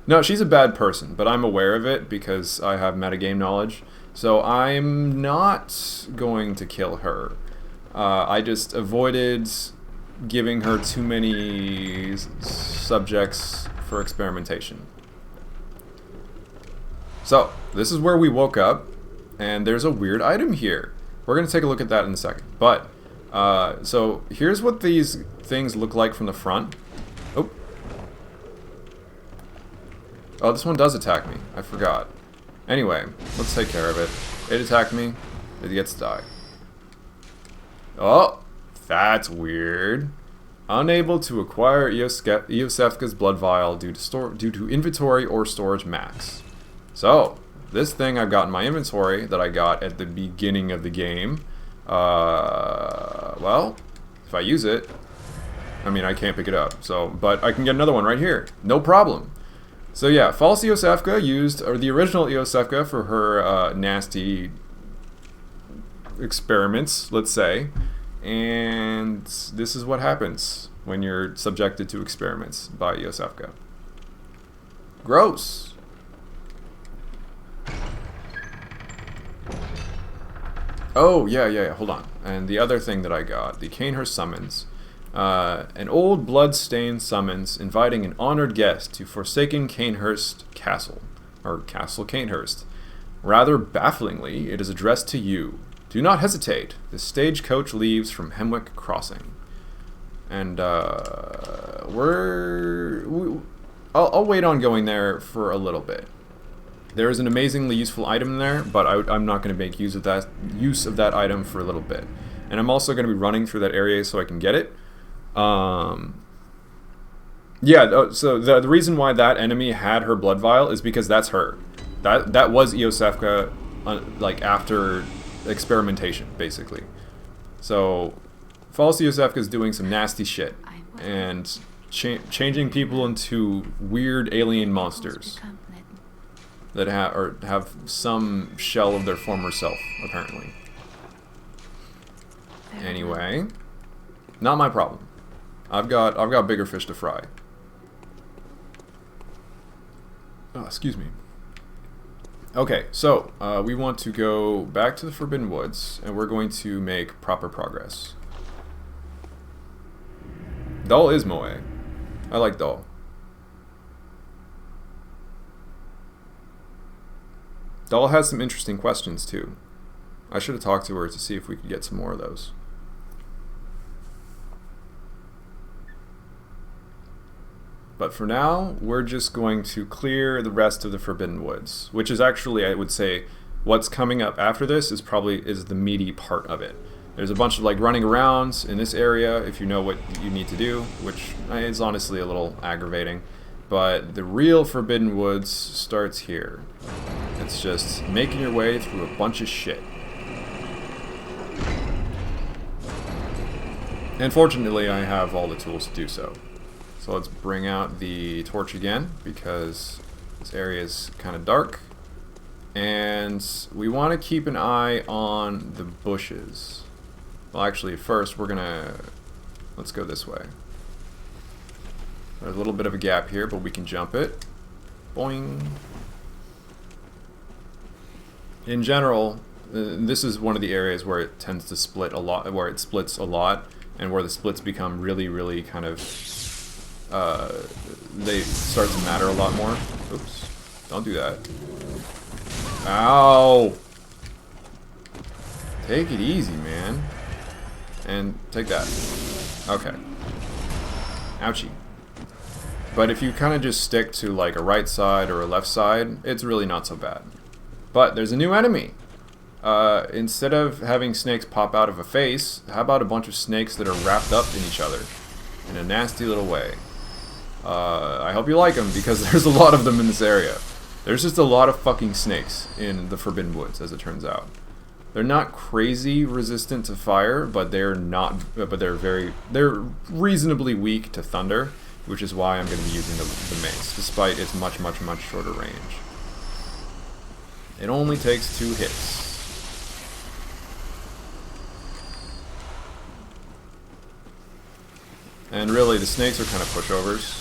No, she's a bad person, but I'm aware of it because I have metagame knowledge. So I'm not going to kill her. I just avoided giving her too many subjects for experimentation. So, this is where we woke up, and there's a weird item here. We're going to take a look at that in a second. But, So here's what these things look like from the front. Oh. Oh, this one does attack me. I forgot. Anyway, let's take care of it. It attacked me. It gets to die. Oh, that's weird. Unable to acquire Eosefka's blood vial due to inventory or storage max. So, this thing I've got in my inventory that I got at the beginning of the game. Well, if I use it, I mean, I can't pick it up. So, but I can get another one right here. No problem. So yeah, false Eosefka used, or the original Eosefka for her nasty experiments, let's say. And this is what happens when you're subjected to experiments by Eosefka. Gross. Oh, yeah, hold on. And the other thing that I got, the Canehurst summons. An old blood-stained summons inviting an honored guest to forsaken Canehurst Castle, or Castle Canehurst. Rather bafflingly, it is addressed to you. Do not hesitate. The stagecoach leaves from Hemwick Crossing. And, I'll wait on going there for a little bit. There is an amazingly useful item there, but I'm not going to make use of that item for a little bit. And I'm also going to be running through that area so I can get it. Yeah, so the reason why that enemy had her blood vial is because that's her. That was Eosefka, like, after experimentation, basically. So, false Eosefka is doing some nasty shit. And changing people into weird alien monsters that have some shell of their former self, apparently. Anyway, not my problem. I've got bigger fish to fry. Oh, excuse me. Okay, so we want to go back to the Forbidden Woods, and we're going to make proper progress. Doll is Moe. I like Doll. Doll has some interesting questions too. I should have talked to her to see if we could get some more of those. But for now, we're just going to clear the rest of the Forbidden Woods, which is actually, I would say, what's coming up after this is the meaty part of it. There's a bunch of like running around in this area if you know what you need to do, which is honestly a little aggravating. But the real Forbidden Woods starts here. It's just making your way through a bunch of shit. And fortunately, I have all the tools to do so. So let's bring out the torch again, because this area is kind of dark. And we want to keep an eye on the bushes. Well, actually, first let's go this way. There's a little bit of a gap here, but we can jump it. Boing. In general, this is one of the areas where it tends to split a lot, where it splits a lot, and where the splits become really, really kind of, they start to matter a lot more. Oops. Don't do that. Ow! Take it easy, man. And take that. Okay. Ouchie. But if you kind of just stick to like a right side or a left side, it's really not so bad. But there's a new enemy. Instead of having snakes pop out of a face, how about a bunch of snakes that are wrapped up in each other in a nasty little way? I hope you like them, because there's a lot of them in this area. There's just a lot of fucking snakes in the Forbidden Woods, as it turns out. They're not crazy resistant to fire, but they're reasonably weak to thunder, which is why I'm going to be using the mace, despite its much, much, much shorter range. It only takes 2 hits. And really, the snakes are kind of pushovers.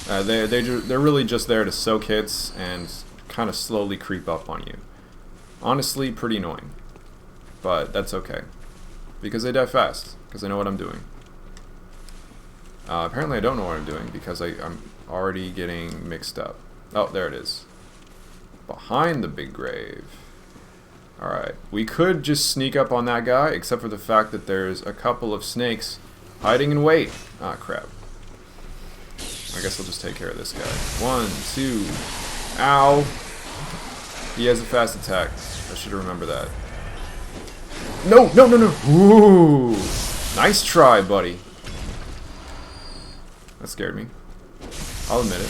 They're really just there to soak hits and kind of slowly creep up on you. Honestly, pretty annoying. But that's okay. Because they die fast, because I know what I'm doing. Apparently I don't know what I'm doing, because I'm already getting mixed up. Oh, there it is. Behind the big grave. Alright, we could just sneak up on that guy, except for the fact that there's a couple of snakes hiding in wait. Ah, crap. I guess I'll just take care of this guy. 1, 2. Ow! He has a fast attack. I should remember that. No, no, no, no! Ooh! Nice try, buddy. That scared me. I'll admit it.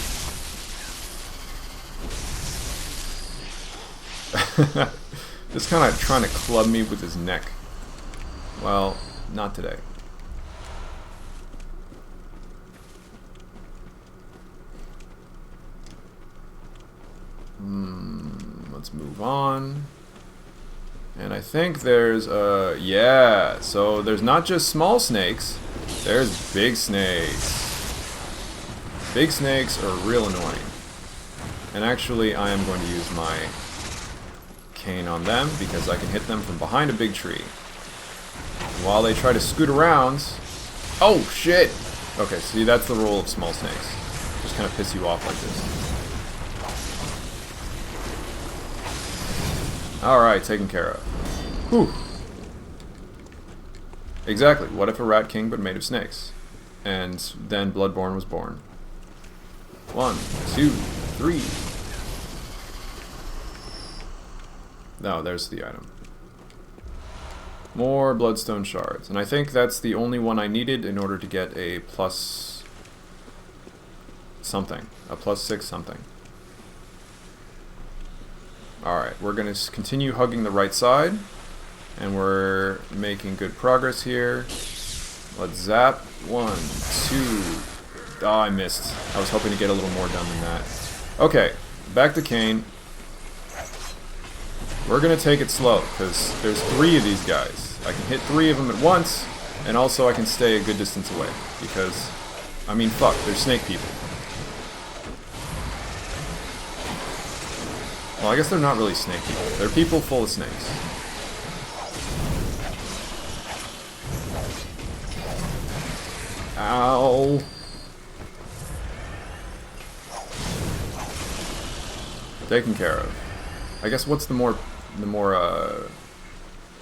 Just kind of trying to club me with his neck. Well, not today. Let's move on. And I think there's yeah, so there's not just small snakes, there's big snakes. Big snakes are real annoying. And actually I am going to use my cane on them because I can hit them from behind a big tree. And while they try to scoot around... Oh, shit! Okay, see, that's the role of small snakes. Just kind of piss you off like this. Alright, taken care of. Whew. Exactly. What if a rat king but made of snakes? And then Bloodborne was born. 1, 2, 3. No, there's the item. More bloodstone shards. And I think that's the only one I needed in order to get a plus something. A plus 6 something. Alright, we're going to continue hugging the right side. And we're making good progress here. Let's zap. 1, 2. Oh, I missed. I was hoping to get a little more done than that. Okay, back to Kane. We're going to take it slow, because there's 3 of these guys. I can hit 3 of them at once, and also I can stay a good distance away. Because, I mean, fuck, they're snake people. Well, I guess they're not really snake people. They're people full of snakes. Ow. Taken care of. I guess what's the more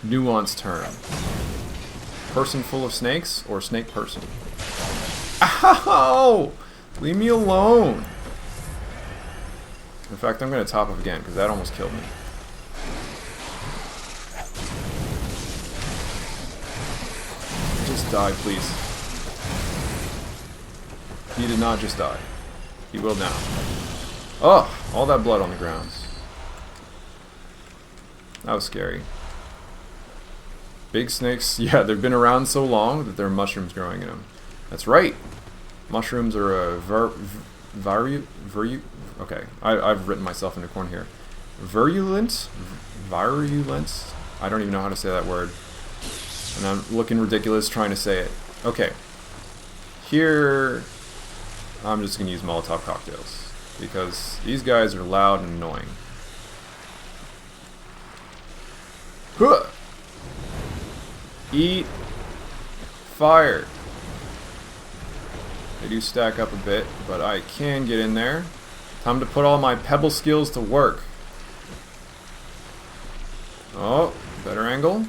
nuanced term? Person full of snakes or snake person? Ow! Leave me alone. In fact, I'm going to top up again because that almost killed me. Just die, please. He did not just die. He will now. Oh, all that blood on the ground. That was scary. Big snakes, yeah, they've been around so long that there are mushrooms growing in them. That's right. Mushrooms are a okay, I've written myself into corn here. Virulent? Virulent? I don't even know how to say that word. And I'm looking ridiculous trying to say it. Okay. Here, I'm just going to use Molotov cocktails. Because these guys are loud and annoying. Huh! Eat fire. They do stack up a bit, but I can get in there. Time to put all my pebble skills to work. Oh, better angle.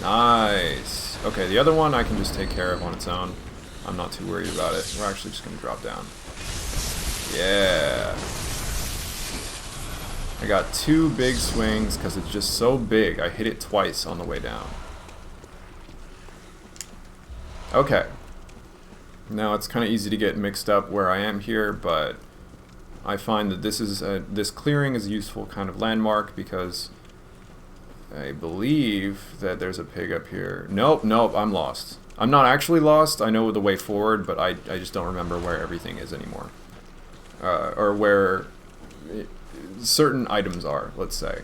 Nice. Okay, the other one I can just take care of on its own. I'm not too worried about it. We're actually just going to drop down. Yeah. I got 2 big swings because it's just so big. I hit it twice on the way down. Okay. Now it's kind of easy to get mixed up where I am here, but I find that this clearing is a useful kind of landmark because I believe that there's a pig up here. Nope, nope, I'm lost. I'm not actually lost. I know the way forward, but I just don't remember where everything is anymore. Or where certain items are, let's say.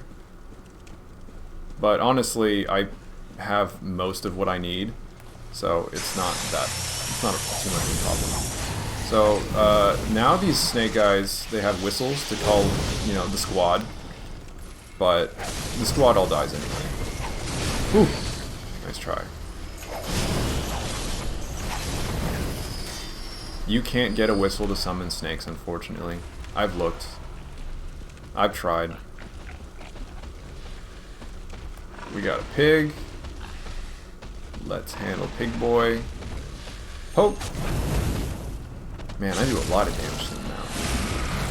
But honestly, I have most of what I need, so it's not too much of a problem. So now these snake guys, they have whistles to call, you know, the squad, but the squad all dies anyway. Whew. Nice try. You can't get a whistle to summon snakes, unfortunately. I've looked. I've tried. We got a pig. Let's handle Pig Boy. Poke! Man, I do a lot of damage to him now.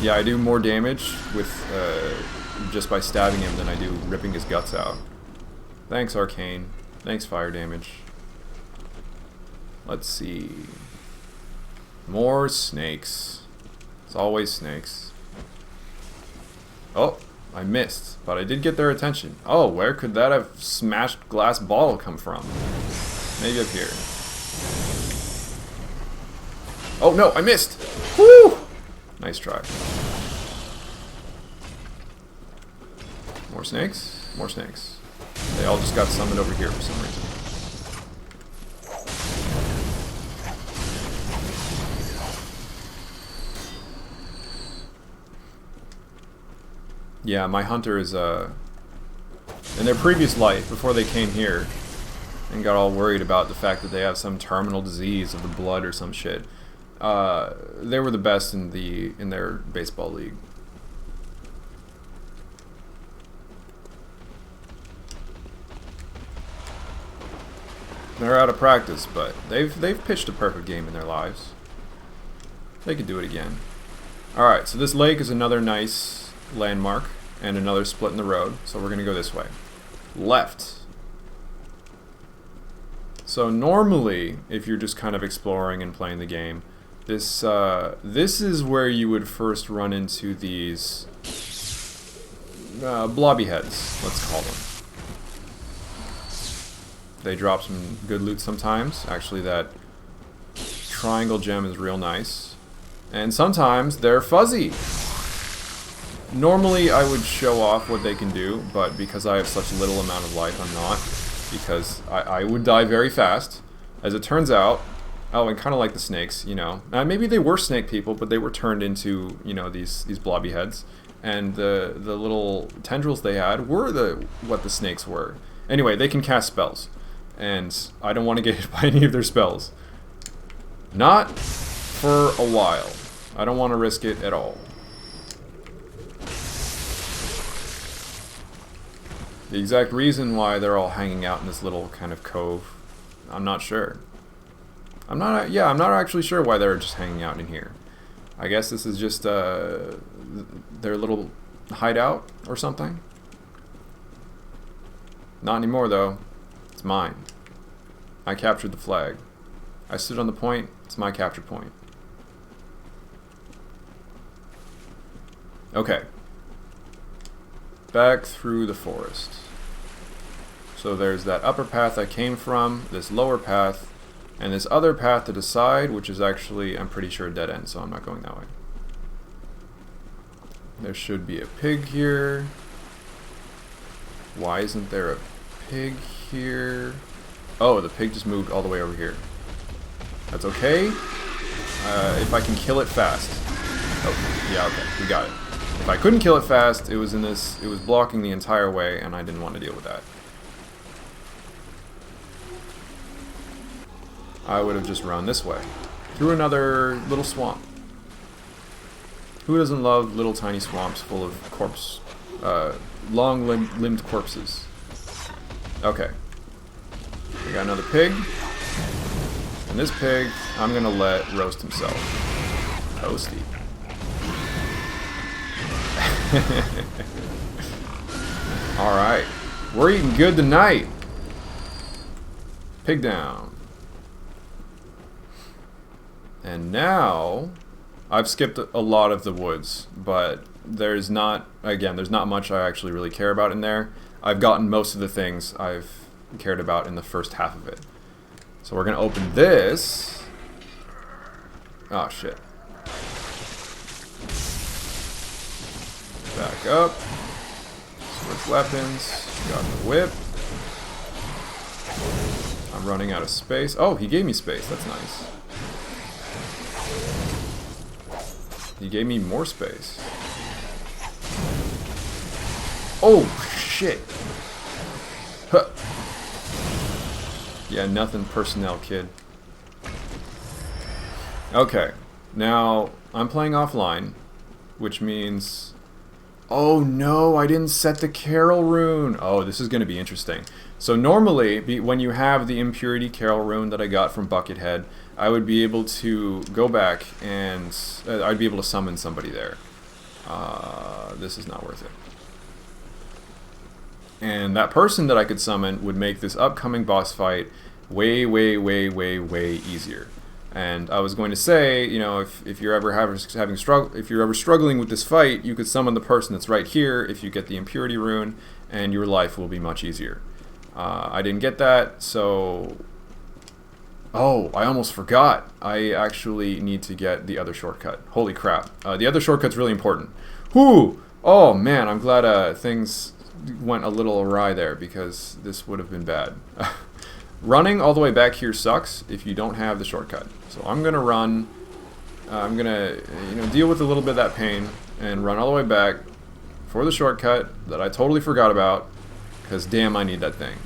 Yeah, I do more damage with just by stabbing him than I do ripping his guts out. Thanks, Arcane. Thanks, fire damage. Let's see. More snakes. It's always snakes. Oh, I missed, but I did get their attention. Oh, where could that have smashed glass bottle come from? Maybe up here. Oh no, I missed! Woo! Nice try. More snakes? More snakes. They all just got summoned over here for some reason. Yeah, my hunter is, in their previous life, before they came here, and got all worried about the fact that they have some terminal disease of the blood or some shit, they were the best in their baseball league. They're out of practice, but they've pitched a perfect game in their lives. They could do it again. Alright, so this lake is another nice landmark and another split in the road, so we're gonna go this way. Left. So normally, if you're just kind of exploring and playing the game, this is where you would first run into these blobby heads, let's call them. They drop some good loot sometimes. Actually, that triangle gem is real nice. And sometimes they're fuzzy. Normally I would show off what they can do, but because I have such little amount of life, I'm not. Because I would die very fast. As it turns out, oh, and kind of like the snakes, you know. Maybe they were snake people, but they were turned into, you know, these blobby heads. And the little tendrils they had were what the snakes were. Anyway, they can cast spells. And I don't want to get hit by any of their spells. Not for a while. I don't want to risk it at all. The exact reason why they're all hanging out in this little kind of cove, I'm not sure. I'm not actually sure why they're just hanging out in here. I guess this is just their little hideout or something. Not anymore though. It's mine. I captured the flag. I stood on the point. It's my capture point. Okay. Back through the forest. So there's that upper path I came from, this lower path, and this other path to the side, which is actually, I'm pretty sure, a dead end, so I'm not going that way. There should be a pig here. Why isn't there a pig here? Oh, the pig just moved all the way over here. That's okay. If I can kill it fast. Oh, yeah, okay, we got it. If I couldn't kill it fast, it was blocking the entire way, and I didn't want to deal with that. I would have just run this way, through another little swamp. Who doesn't love little tiny swamps full of long-limbed corpses? Okay. We got another pig. And this pig, I'm gonna let roast himself. Toasty. Alright. We're eating good tonight. Pig down. And now, I've skipped a lot of the woods, but there's not much I actually really care about in there. I've gotten most of the things I've cared about in the first half of it. So we're gonna open this. Oh shit. Back up. Switch weapons. Got the whip. I'm running out of space. Oh, he gave me space. That's nice. He gave me more space. Oh, shit. Huh. Yeah, nothing personnel, kid. Okay. Now, I'm playing offline, which means Oh no, I didn't set the Carol rune. Oh, this is going to be interesting. So normally, when you have the Impurity Carol rune that I got from Buckethead, I would be able to go back and I'd be able to summon somebody there. This is not worth it. And that person that I could summon would make this upcoming boss fight way, way, way, way, way easier. And I was going to say, you know, if you're ever if you're ever struggling with this fight, you could summon the person that's right here if you get the Impurity rune, and your life will be much easier. I didn't get that, so... Oh, I almost forgot. I actually need to get the other shortcut. Holy crap. The other shortcut's really important. Whew! Oh, man, I'm glad things went a little awry there, because this would have been bad. Running all the way back here sucks if you don't have the shortcut. So I'm gonna run. I'm gonna, you know, deal with a little bit of that pain and run all the way back for the shortcut that I totally forgot about, because damn, I need that thing.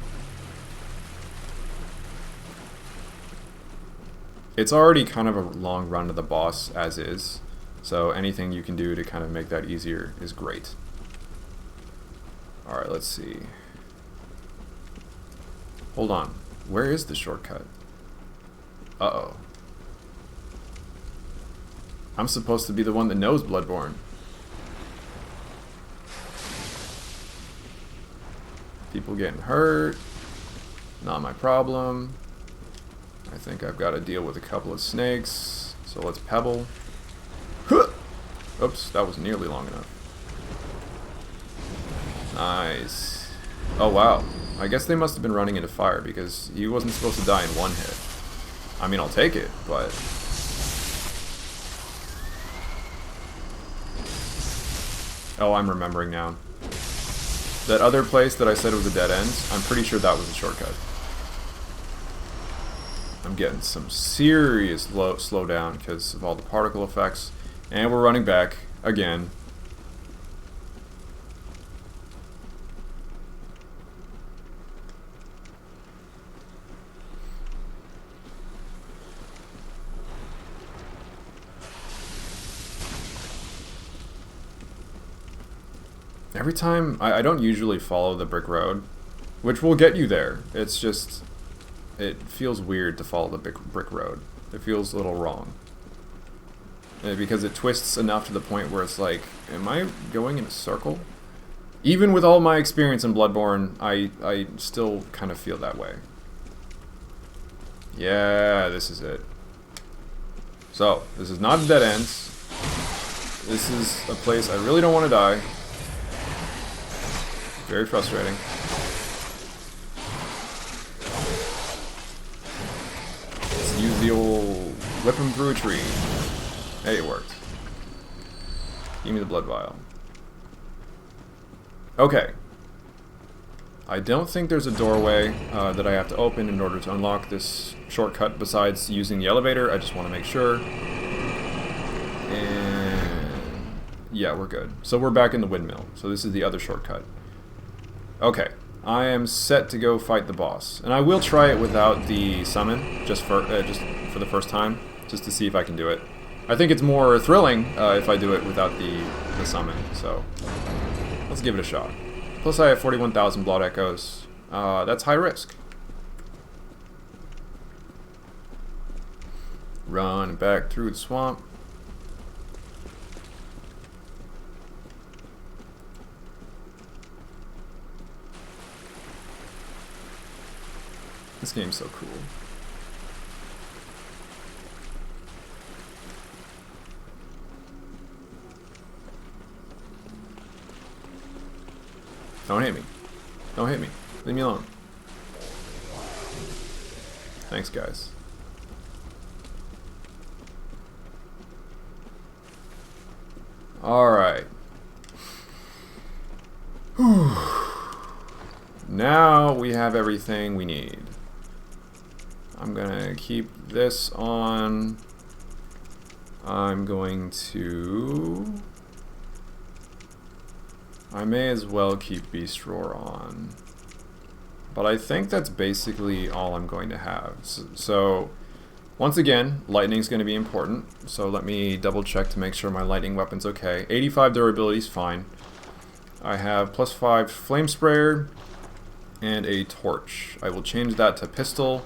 It's already kind of a long run to the boss as is, so anything you can do to kind of make that easier is great. Alright, let's see. Hold on. Where is the shortcut? Uh-oh. I'm supposed to be the one that knows Bloodborne. People getting hurt. Not my problem. I think I've got to deal with a couple of snakes. So let's pebble. Oops, that was nearly long enough. Nice. Oh, wow. I guess they must have been running into fire, because he wasn't supposed to die in one hit. I mean, I'll take it, but... Oh, I'm remembering now. That other place that I said was a dead end, I'm pretty sure that was a shortcut. I'm getting some serious slowdown because of all the particle effects. And we're running back again. Every time, I don't usually follow the brick road, which will get you there. It's just, it feels weird to follow the brick road. It feels a little wrong. Because it twists enough to the point where it's like, am I going in a circle? Even with all my experience in Bloodborne, I still kind of feel that way. Yeah, this is it. So, this is not a dead end. This is a place I really don't want to die. Very frustrating. Let's use the old whip him through a tree. Hey, it worked. Give me the blood vial. Okay. I don't think there's a doorway that I have to open in order to unlock this shortcut besides using the elevator. I just want to make sure. And yeah, we're good. So we're back in the windmill. So this is the other shortcut. Okay, I am set to go fight the boss, and I will try it without the summon, just for the first time, just to see if I can do it. I think it's more thrilling if I do it without the summon, so let's give it a shot. Plus I have 41,000 blood echoes. That's high risk. Run back through the swamp. This game's so cool. Don't hit me. Don't hit me. Leave me alone. Thanks, guys. Alright. Now we have everything we need. I'm gonna keep this on. I'm going to... I may as well keep Beast Roar on. But I think that's basically all I'm going to have. So once again, lightning's going to be important. So let me double check to make sure my lightning weapon's okay. 85 durability is fine. I have +5 flame sprayer and a torch. I will change that to pistol.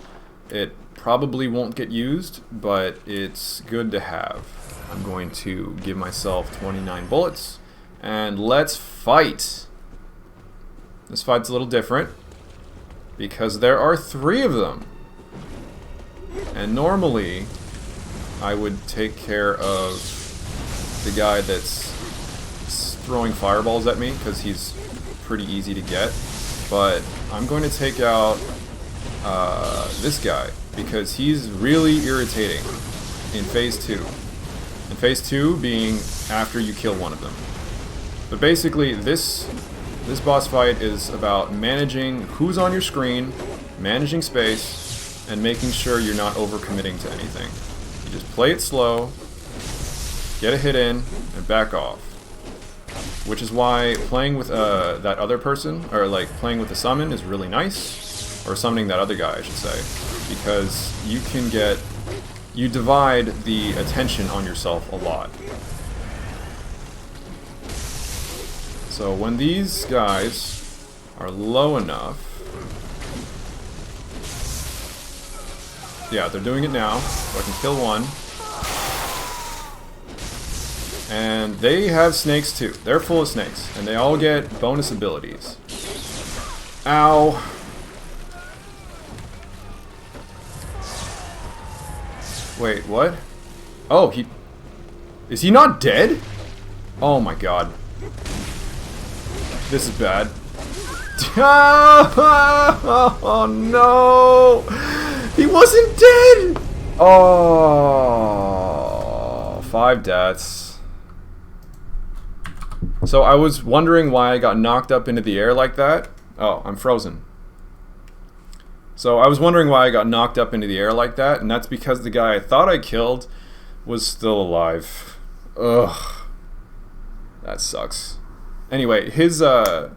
It probably won't get used, but it's good to have. I'm going to give myself 29 bullets, and let's fight. This fight's a little different because there are 3 of them. And normally I would take care of the guy that's throwing fireballs at me because he's pretty easy to get. But I'm going to take out this guy because he's really irritating in phase 2. And phase 2 being after you kill one of them. But basically this boss fight is about managing who's on your screen, managing space, and making sure you're not overcommitting to anything. You just play it slow, get a hit in, and back off. Which is why playing with that other person, or like playing with the summon, is really nice. Or summoning that other guy, I should say. Because you divide the attention on yourself a lot. So when these guys are low enough... Yeah, they're doing it now, so I can kill one. And they have snakes too. They're full of snakes, and they all get bonus abilities. Ow. Wait, what? Oh, is he not dead? Oh my god. This is bad. Oh no! He wasn't dead! Oh, 5 deaths. So I was wondering why I got knocked up into the air like that. Oh, I'm frozen. So I was wondering why I got knocked up into the air like that, and that's because the guy I thought I killed was still alive. Ugh. That sucks. Anyway, his, so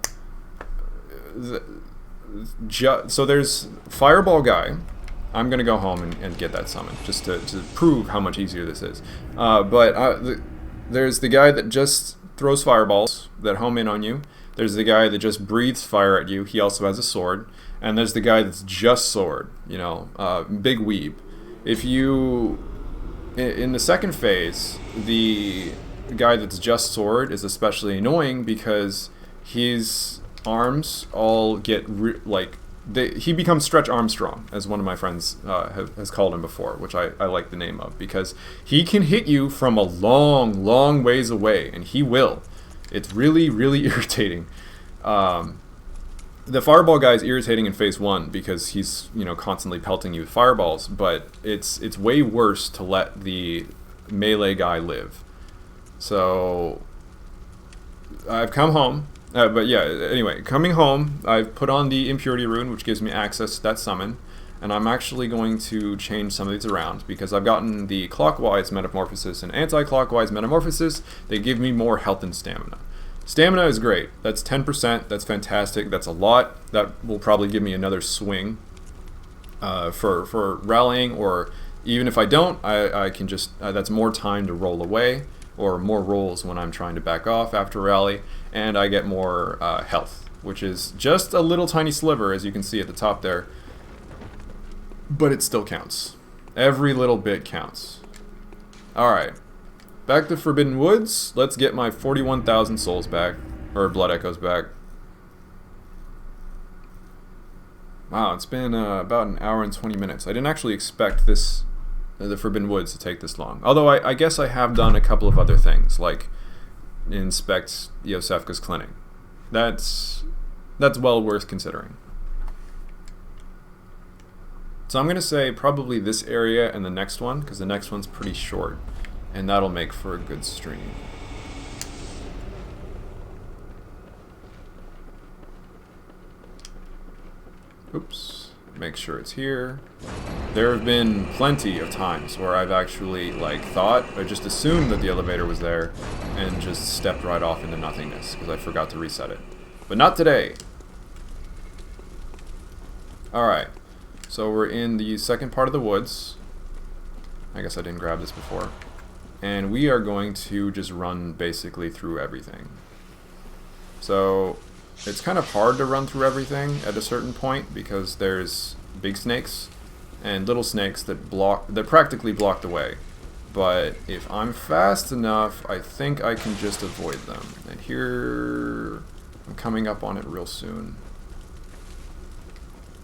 there's Fireball guy. I'm gonna go home and get that summon, just to prove how much easier this is. There's the guy that just throws fireballs that home in on you. There's the guy that just breathes fire at you. He also has a sword. And there's the guy that's just sword, you know, big weeb. If you, in the second phase, the guy that's just sword is especially annoying because his arms all get, he becomes Stretch Armstrong, as one of my friends has called him before, which I like the name of, because he can hit you from a long, long ways away, and he will. It's really, really irritating. The fireball guy is irritating in phase 1 because he's, you know, constantly pelting you with fireballs, but it's way worse to let the melee guy live. So I've come home, but yeah, anyway, coming home, I've put on the Impurity Rune, which gives me access to that summon, and I'm actually going to change some of these around because I've gotten the clockwise metamorphosis and anti-clockwise metamorphosis. They give me more health and stamina. Stamina is great. That's 10%. That's fantastic. That's a lot. That will probably give me another swing for rallying, or even if I don't, I can just that's more time to roll away, or more rolls when I'm trying to back off after rally, and I get more health, which is just a little tiny sliver, as you can see at the top there, but it still counts. Every little bit counts. Alright. Back to Forbidden Woods. Let's get my 41,000 souls back. Or Blood Echoes back. Wow, it's been about an hour and 20 minutes. I didn't actually expect this, the Forbidden Woods, to take this long. Although I guess I have done a couple of other things, like inspect Iosefka's clinic. That's well worth considering. So I'm going to say probably this area and the next one, because the next one's pretty short. And that'll make for a good stream. Oops. Make sure it's here. There have been plenty of times where I've actually thought or just assumed that the elevator was there and just stepped right off into nothingness because I forgot to reset it. But not today. Alright. So we're in the second part of the woods. I guess I didn't grab this before. And we are going to just run basically through everything. So it's kind of hard to run through everything at a certain point because there's big snakes and little snakes that practically block the way. But if I'm fast enough, I think I can just avoid them. And here, I'm coming up on it real soon.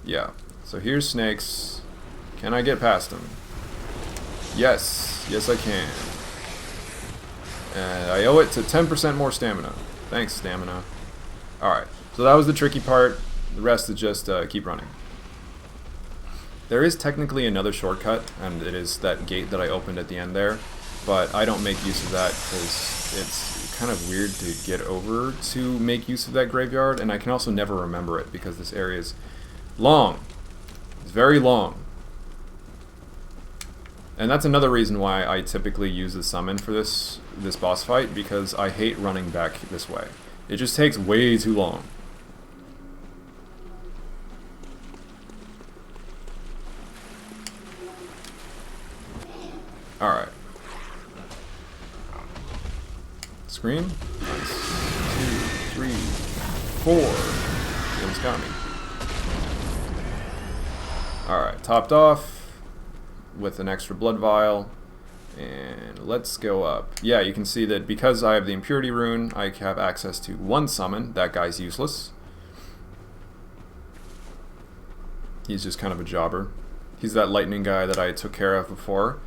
Yeah, so here's snakes. Can I get past them? Yes, yes I can. And I owe it to 10% more stamina. Thanks, stamina. Alright, so that was the tricky part. The rest is just keep running. There is technically another shortcut, and it is that gate that I opened at the end there, but I don't make use of that because it's kind of weird to get over to make use of that graveyard, and I can also never remember it because this area is long. It's very long. And that's another reason why I typically use the summon for this boss fight, because I hate running back this way. It just takes way too long. Alright. Scream. Nice. 2, 3, 4. He almost got me. Alright, topped off with an extra blood vial. And let's go up. Yeah, you can see that because I have the impurity rune, I have access to one summon. That guy's useless. He's just kind of a jobber. He's that lightning guy that I took care of before,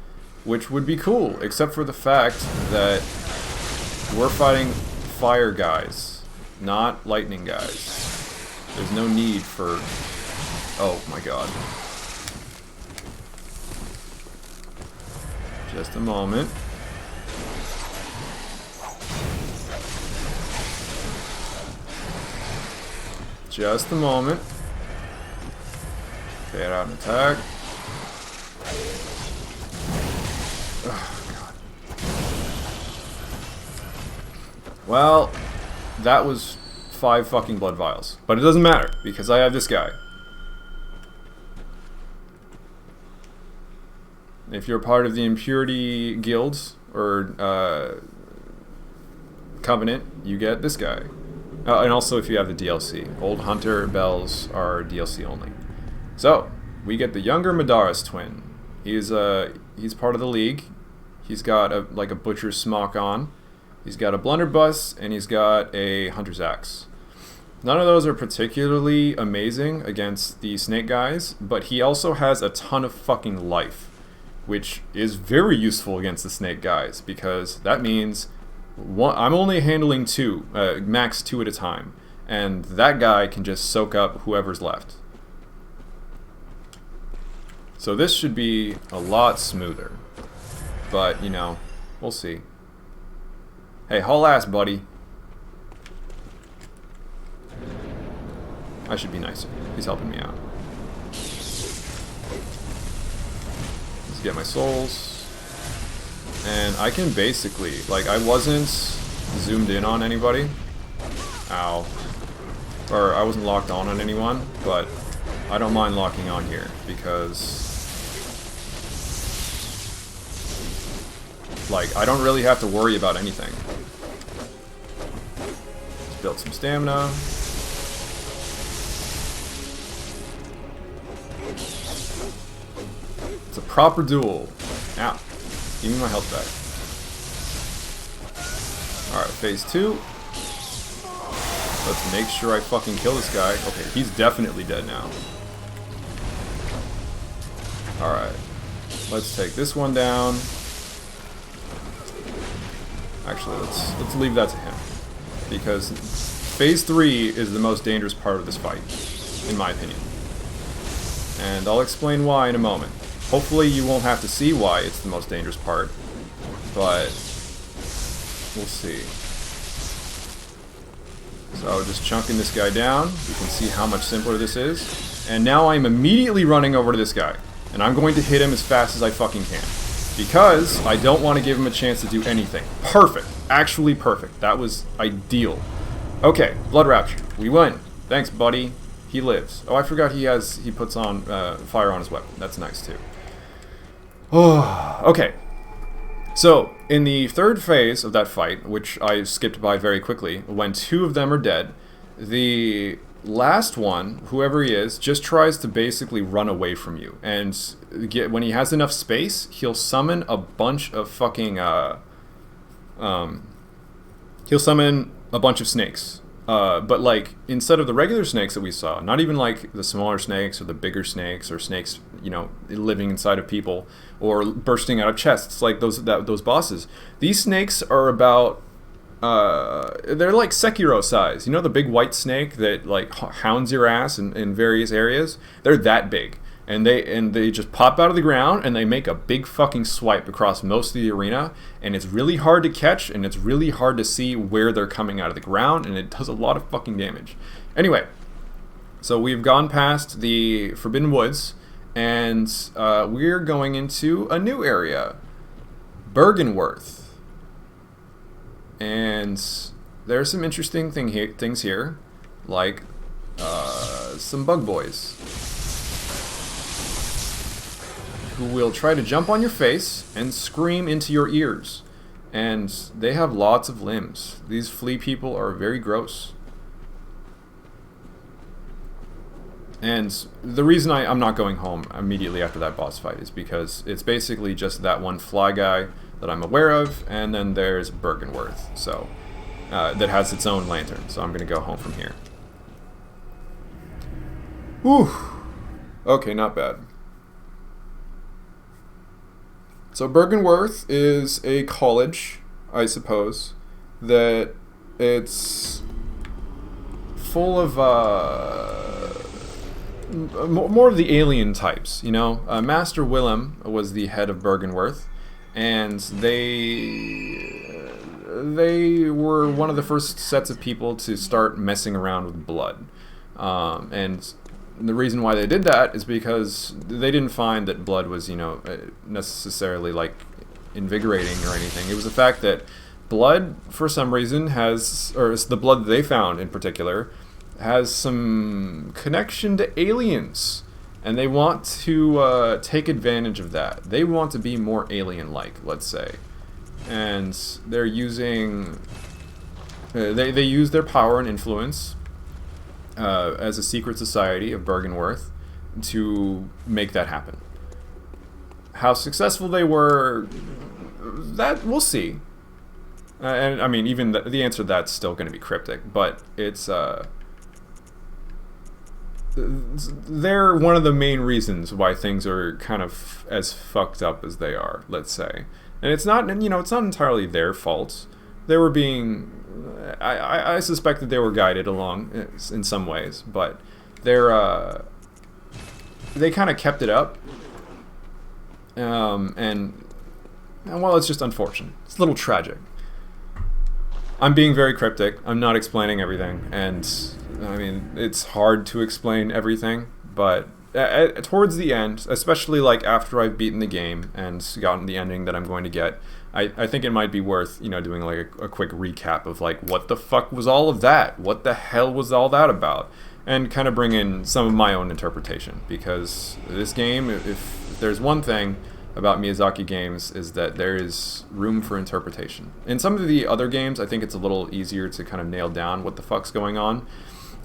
which would be cool, except for the fact that we're fighting fire guys, not lightning guys. There's no need for... Oh my god. Just a moment. Just a moment. Okay, out and attack. Oh, God. Well, that was 5 fucking blood vials. But it doesn't matter, because I have this guy. If you're part of the Impurity Guilds, or Covenant, you get this guy. And also if you have the DLC. Old Hunter bells are DLC only. So, we get the younger Madara's twin. He's part of the League. He's got like a butcher's smock on. He's got a blunderbuss, and he's got a hunter's axe. None of those are particularly amazing against the snake guys, but he also has a ton of fucking life, which is very useful against the snake guys, because that means I'm only handling 2, max 2 at a time, and that guy can just soak up whoever's left. So this should be a lot smoother, but, you know, we'll see. Hey, haul ass, buddy. I should be nicer. He's helping me out. Let's get my souls. And I can basically, like, I wasn't zoomed in on anybody. Ow. Or I wasn't locked on anyone, but I don't mind locking on here because, like, I don't really have to worry about anything. Let's build some stamina. It's a proper duel. Ow. Give me my health back. Alright, phase 2. Let's make sure I fucking kill this guy. Okay, he's definitely dead now. Alright. Let's take this one down. Actually, let's leave that to him. Because phase 3 is the most dangerous part of this fight, in my opinion. And I'll explain why in a moment. Hopefully you won't have to see why it's the most dangerous part, but we'll see. So just chunking this guy down, you can see how much simpler this is. And now I'm immediately running over to this guy, and I'm going to hit him as fast as I fucking can. Because I don't want to give him a chance to do anything. Perfect. Actually perfect. That was ideal. Okay, Blood Rapture. We win. Thanks, buddy. He lives. Oh, I forgot he puts on fire on his weapon. That's nice, too. Oh, okay. So, in the third phase of that fight, which I skipped by very quickly, when 2 of them are dead, the last one, whoever he is, just tries to basically run away from you. And when he has enough space, he'll summon a bunch of fucking, he'll summon a bunch of snakes. But like, instead of the regular snakes that we saw, not even like the smaller snakes or the bigger snakes or snakes, you know, living inside of people or bursting out of chests like those bosses. These snakes are about, they're like Sekiro size. You know the big white snake that like hounds your ass in various areas? They're that big. And they just pop out of the ground and they make a big fucking swipe across most of the arena, and it's really hard to catch and it's really hard to see where they're coming out of the ground, and it does a lot of fucking damage. Anyway, so we've gone past the Forbidden Woods and we're going into a new area, Bergenworth. And there's some interesting things here, like some bug boys who will try to jump on your face and scream into your ears. And they have lots of limbs. These flea people are very gross. And the reason I'm not going home immediately after that boss fight is because it's basically just that one fly guy that I'm aware of, and then there's Bergenworth, so that has its own lantern, so I'm going to go home from here. Whew. Okay, not bad. So Bergenworth is a college, I suppose, that it's full of more of the alien types, you know? Master Willem was the head of Bergenworth, and they were one of the first sets of people to start messing around with blood. And the reason why they did that is because they didn't find that blood was, you know, necessarily like invigorating or anything. It was the fact that blood, for some reason, has, or the blood that they found in particular, has some connection to aliens. And they want to take advantage of that. They want to be more alien-like, let's say. And they're using, they use their power and influence as a secret society of Bergenworth to make that happen. How successful they were, that we'll see. And I mean, even the answer to that's still going to be cryptic, but it's they're one of the main reasons why things are kind of as fucked up as they are, let's say. And it's not, you know, it's not entirely their fault. They were being, I suspect that they were guided along in some ways, but they kind of kept it up. And well, it's just unfortunate. It's a little tragic. I'm being very cryptic. I'm not explaining everything, and I mean, it's hard to explain everything, but towards the end, especially like after I've beaten the game and gotten the ending that I'm going to get, I think it might be worth, you know, doing like a quick recap of like, what the fuck was all of that? What the hell was all that about? And kind of bring in some of my own interpretation, because this game, if there's one thing about Miyazaki games, is that there is room for interpretation. In some of the other games, I think it's a little easier to kind of nail down what the fuck's going on.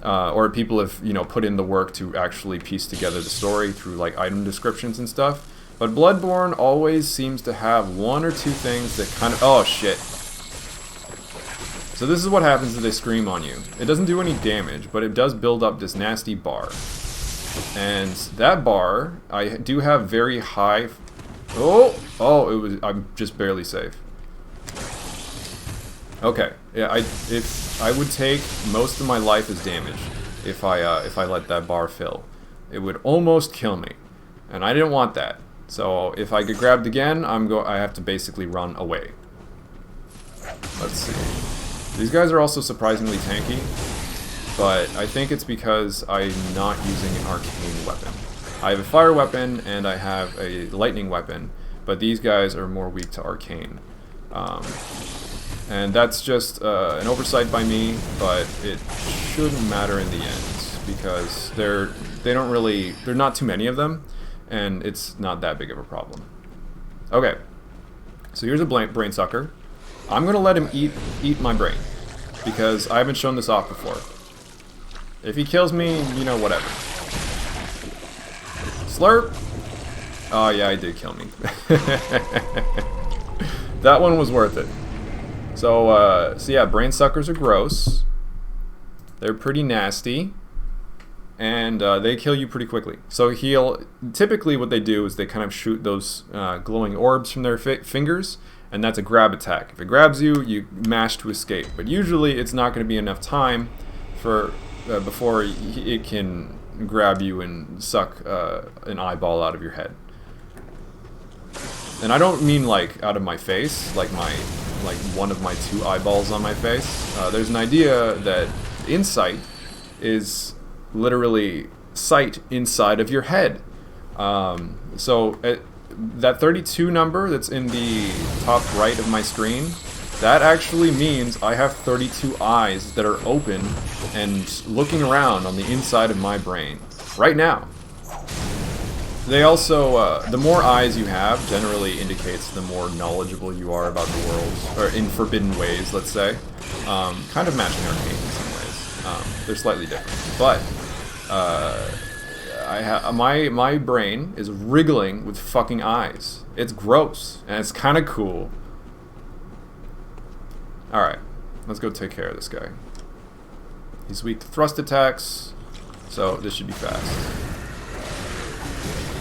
Or people have, you know, put in the work to actually piece together the story through like item descriptions and stuff. But Bloodborne always seems to have one or two things that kind of... Oh, shit. So this is what happens if they scream on you. It doesn't do any damage, but it does build up this nasty bar. And that bar, I do have very high... Oh, it was... I'm just barely safe. Okay, yeah, if I would take most of my life as damage if I let that bar fill. It would almost kill me, and I didn't want that. So if I get grabbed again, I have to basically run away. Let's see. These guys are also surprisingly tanky, but I think it's because I'm not using an arcane weapon. I have a fire weapon and I have a lightning weapon, but these guys are more weak to arcane. And that's just an oversight by me, but it shouldn't matter in the end, because they're not too many of them, and it's not that big of a problem. Okay, So here's a brain sucker. I'm gonna let him eat my brain, because I haven't shown this off before. If he kills me, you know, whatever. Slurp! Oh yeah, he did kill me. That one was worth it. So yeah, brain suckers are gross. They're pretty nasty. And they kill you pretty quickly. So typically what they do is they kind of shoot those glowing orbs from their fingers, and that's a grab attack. If it grabs you, you mash to escape. But usually it's not going to be enough time for before it can grab you and suck an eyeball out of your head. And I don't mean like out of my face, like one of my 2 eyeballs on my face. There's an idea that insight is literally sight inside of your head. So that 32 number that's in the top right of my screen, that actually means I have 32 eyes that are open and looking around on the inside of my brain right now. They also, the more eyes you have generally indicates the more knowledgeable you are about the world, or in forbidden ways, let's say. Kind of matching Arcane in some ways. They're slightly different, but my brain is wriggling with fucking eyes. It's gross, and it's kind of cool. Alright, let's go take care of this guy. He's weak to thrust attacks, so this should be fast.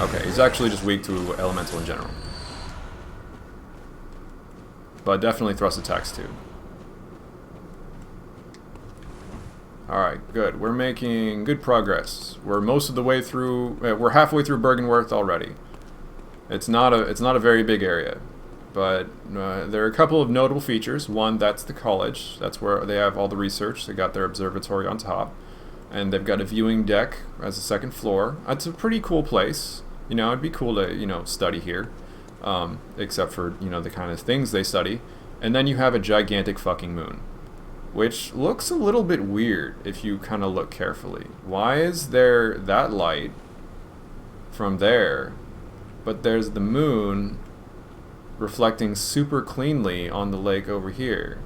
Okay, he's actually just weak to elemental in general. But definitely thrust attacks too. Alright, good. We're making good progress. We're most of the way through, we're halfway through Bergenworth already. It's not a very big area. But there are a couple of notable features. One, that's the college. That's where they have all the research. They got their observatory on top. And they've got a viewing deck as a second floor. It's a pretty cool place. You know, it'd be cool to, you know, study here. Except for, you know, the kind of things they study. And then you have a gigantic fucking moon. Which looks a little bit weird if you kind of look carefully. Why is there that light from there, but there's the moon reflecting super cleanly on the lake over here?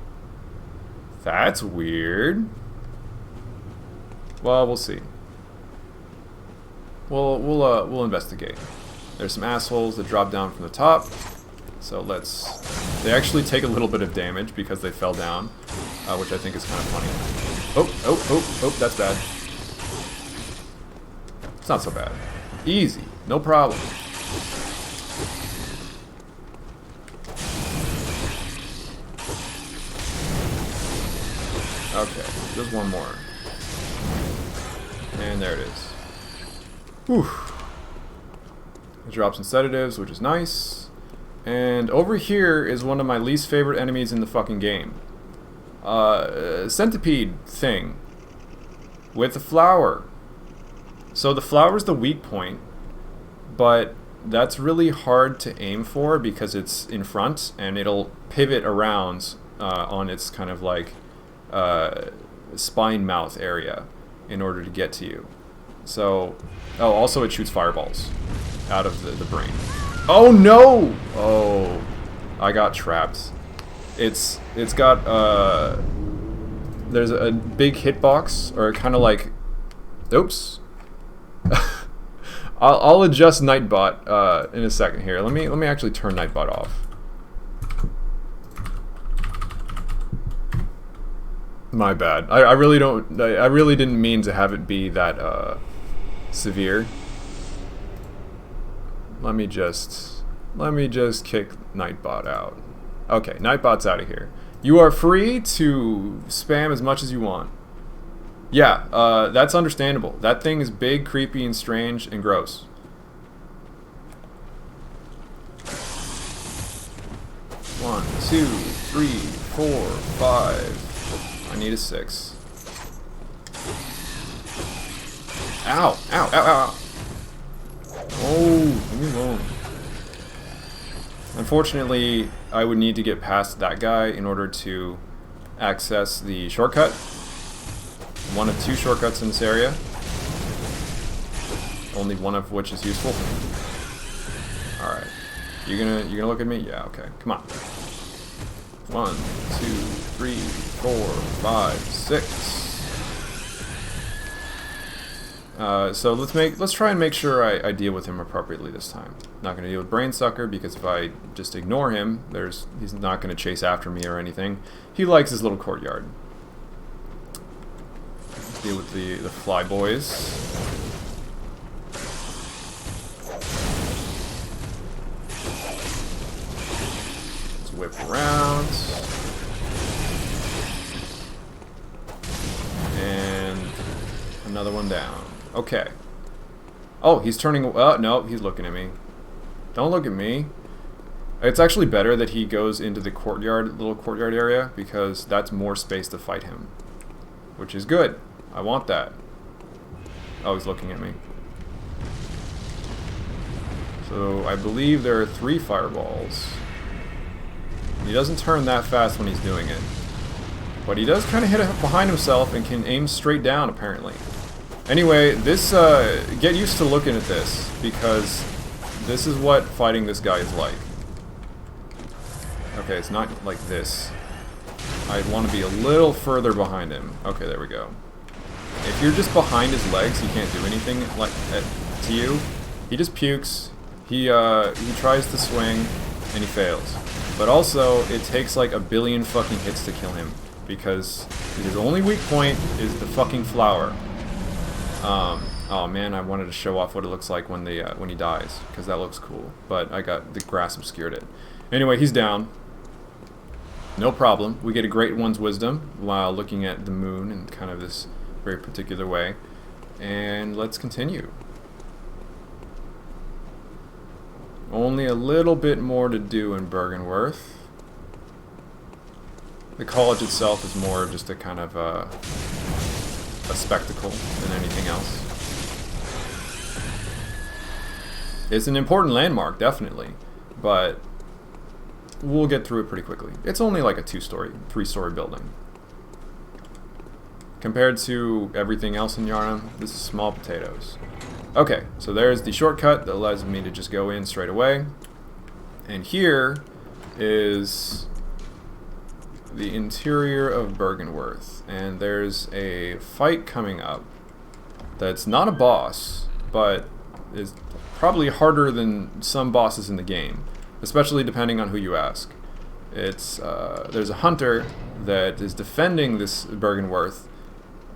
That's weird. Well, we'll see. We'll investigate. There's some assholes that drop down from the top. So they actually take a little bit of damage because they fell down, which I think is kind of funny. Oh, that's bad. It's not so bad. Easy, no problem. Okay, just one more. And there it is. Whew. It drops some sedatives, which is nice. And over here is one of my least favorite enemies in the fucking game. Centipede thing. With a flower. So the flower's the weak point, but that's really hard to aim for because it's in front and it'll pivot around on its kind of like spine mouth area in order to get to you. So, oh, also it shoots fireballs out of the brain. Oh no! Oh, I got trapped. It's got there's a big hitbox, or kind of like, oops. I'll adjust Nightbot in a second here. Let me actually turn Nightbot off. My bad. I really didn't mean to have it be that severe. Let me just kick Nightbot out. Okay, Nightbot's out of here. You are free to spam as much as you want. Yeah, that's understandable. That thing is big, creepy, and strange, and gross. One, two, three, 4, 5. I need a 6. Ow! Ow! Ow! Ow! Oh, leave me alone. Unfortunately, I would need to get past that guy in order to access the shortcut. One of 2 shortcuts in this area. Only one of which is useful. Alright. You gonna look at me? Yeah, okay. Come on. 1, 2, 3, 4, 5, 6. So let's try and make sure I deal with him appropriately this time. Not gonna deal with Brainsucker because if I just ignore him, he's not gonna chase after me or anything. He likes his little courtyard. Let's deal with the fly boys. Let's whip around. And another one down. Okay. Oh, he's turning... no, he's looking at me. Don't look at me. It's actually better that he goes into the little courtyard area, because that's more space to fight him. Which is good. I want that. Oh, he's looking at me. So, I believe there are 3 fireballs. He doesn't turn that fast when he's doing it. But he does kind of hit it behind himself and can aim straight down, apparently. Anyway, get used to looking at this, because this is what fighting this guy is like. Okay, it's not like this. I want to be a little further behind him. Okay, there we go. If you're just behind his legs, he can't do anything to you. He just pukes. He tries to swing, and he fails. But also, it takes like a billion fucking hits to kill him, because his only weak point is the fucking flower. Oh man, I wanted to show off what it looks like when he dies, because that looks cool. But the grass obscured it. Anyway, he's down. No problem. We get a Great One's Wisdom while looking at the moon in kind of this very particular way. And let's continue. Only a little bit more to do in Bergenworth. The college itself is more just a kind of a spectacle than anything else. It's an important landmark, definitely, but we'll get through it pretty quickly. It's only like a 3-story building. Compared to everything else in Yharnam, this is small potatoes. Okay, so there's the shortcut that allows me to just go in straight away. And here is the interior of Bergenworth, and there's a fight coming up that's not a boss, but is probably harder than some bosses in the game, especially depending on who you ask. There's a hunter that is defending this Bergenworth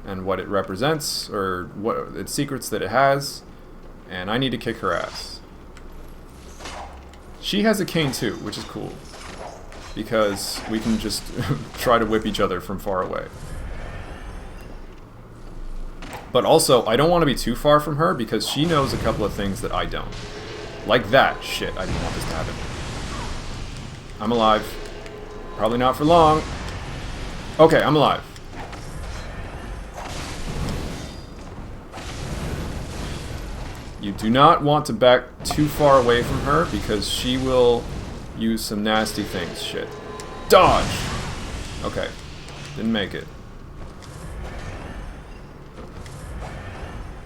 and what it represents, or what its secrets that it has, and I need to kick her ass. She has a cane too, which is cool, because we can just try to whip each other from far away. But also, I don't want to be too far from her, because she knows a couple of things that I don't. Like that. Shit, I didn't want this to happen. I'm alive. Probably not for long. Okay, I'm alive. You do not want to back too far away from her, because she will use some nasty things. Shit. Dodge! Okay. Didn't make it.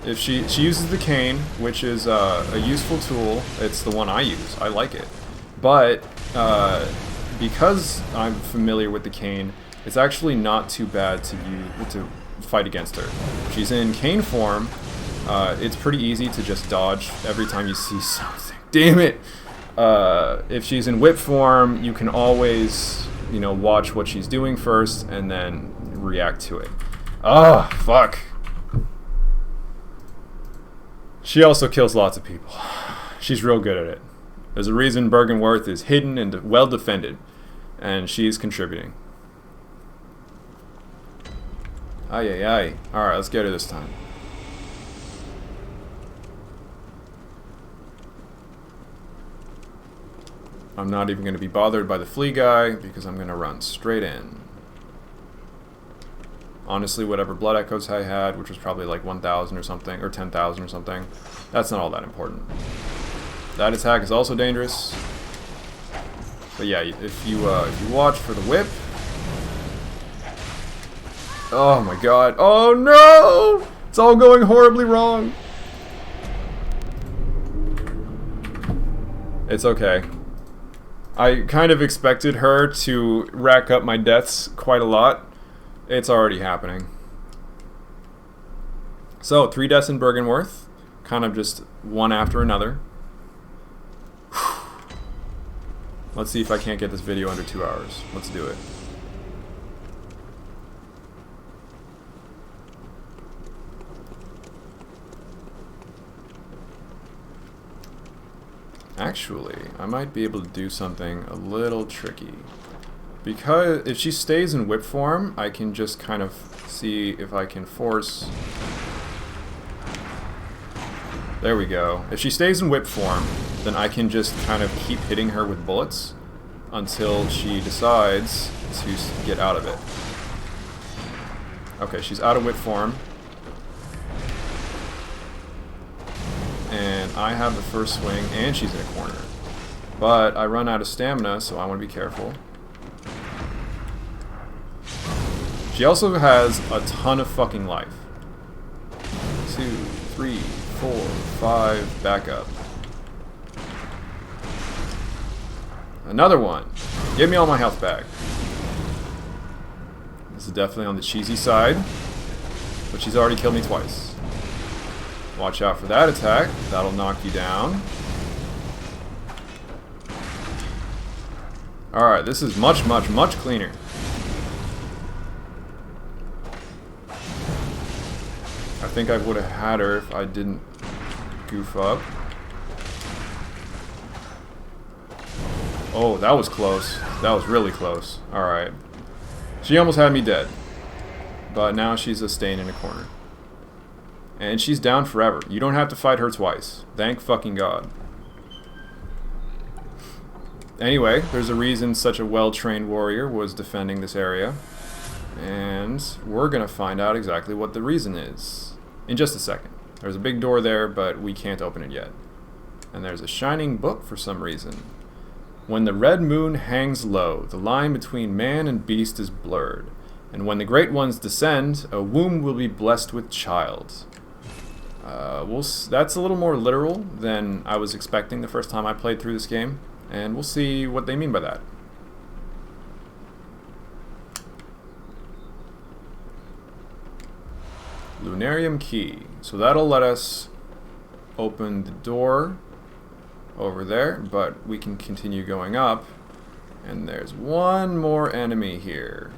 If she uses the cane, which is a useful tool. It's the one I use. I like it. But because I'm familiar with the cane, it's actually not too bad to fight against her. If she's in cane form, it's pretty easy to just dodge every time you see something. Damn it! If she's in whip form, you can always, watch what she's doing first and then react to it. Oh, fuck. She also kills lots of people. She's real good at it. There's a reason Bergenworth is hidden and well defended, and she's contributing. Ay, ay, ay. Alright, let's get her this time. I'm not even going to be bothered by the flea guy, because I'm going to run straight in. Honestly, whatever blood echoes I had, which was probably like 1,000 or something, or 10,000 or something, that's not all that important. That attack is also dangerous. But yeah, if you watch for the whip... Oh my god. Oh no! It's all going horribly wrong. It's okay. I kind of expected her to rack up my deaths quite a lot. It's already happening. So, 3 deaths in Bergenworth. Kind of just one after another. Let's see if I can't get this video under 2 hours. Let's do it. Actually, I might be able to do something a little tricky. Because if she stays in whip form, I can just kind of see if I can force... There we go. If she stays in whip form, then I can just kind of keep hitting her with bullets until she decides to get out of it. Okay, she's out of whip form. And I have the first swing, and she's in a corner. But I run out of stamina, so I want to be careful. She also has a ton of fucking life. 2, 3, 4, 5, back up. Another one. Give me all my health back. This is definitely on the cheesy side, but she's already killed me twice. Watch out for that attack. That'll knock you down. Alright, this is much, much, much cleaner. I think I would have had her if I didn't goof up. Oh, that was close. That was really close. Alright. She almost had me dead. But now she's a stain in a corner. And she's down forever. You don't have to fight her twice. Thank fucking God. Anyway, there's a reason such a well-trained warrior was defending this area. And we're gonna find out exactly what the reason is in just a second. There's a big door there, but we can't open it yet. And there's a shining book for some reason. When the red moon hangs low, the line between man and beast is blurred. And when the great ones descend, a womb will be blessed with child. That's a little more literal than I was expecting the first time I played through this game. And we'll see what they mean by that. Lunarium key. So that'll let us open the door over there, but we can continue going up. And there's one more enemy here.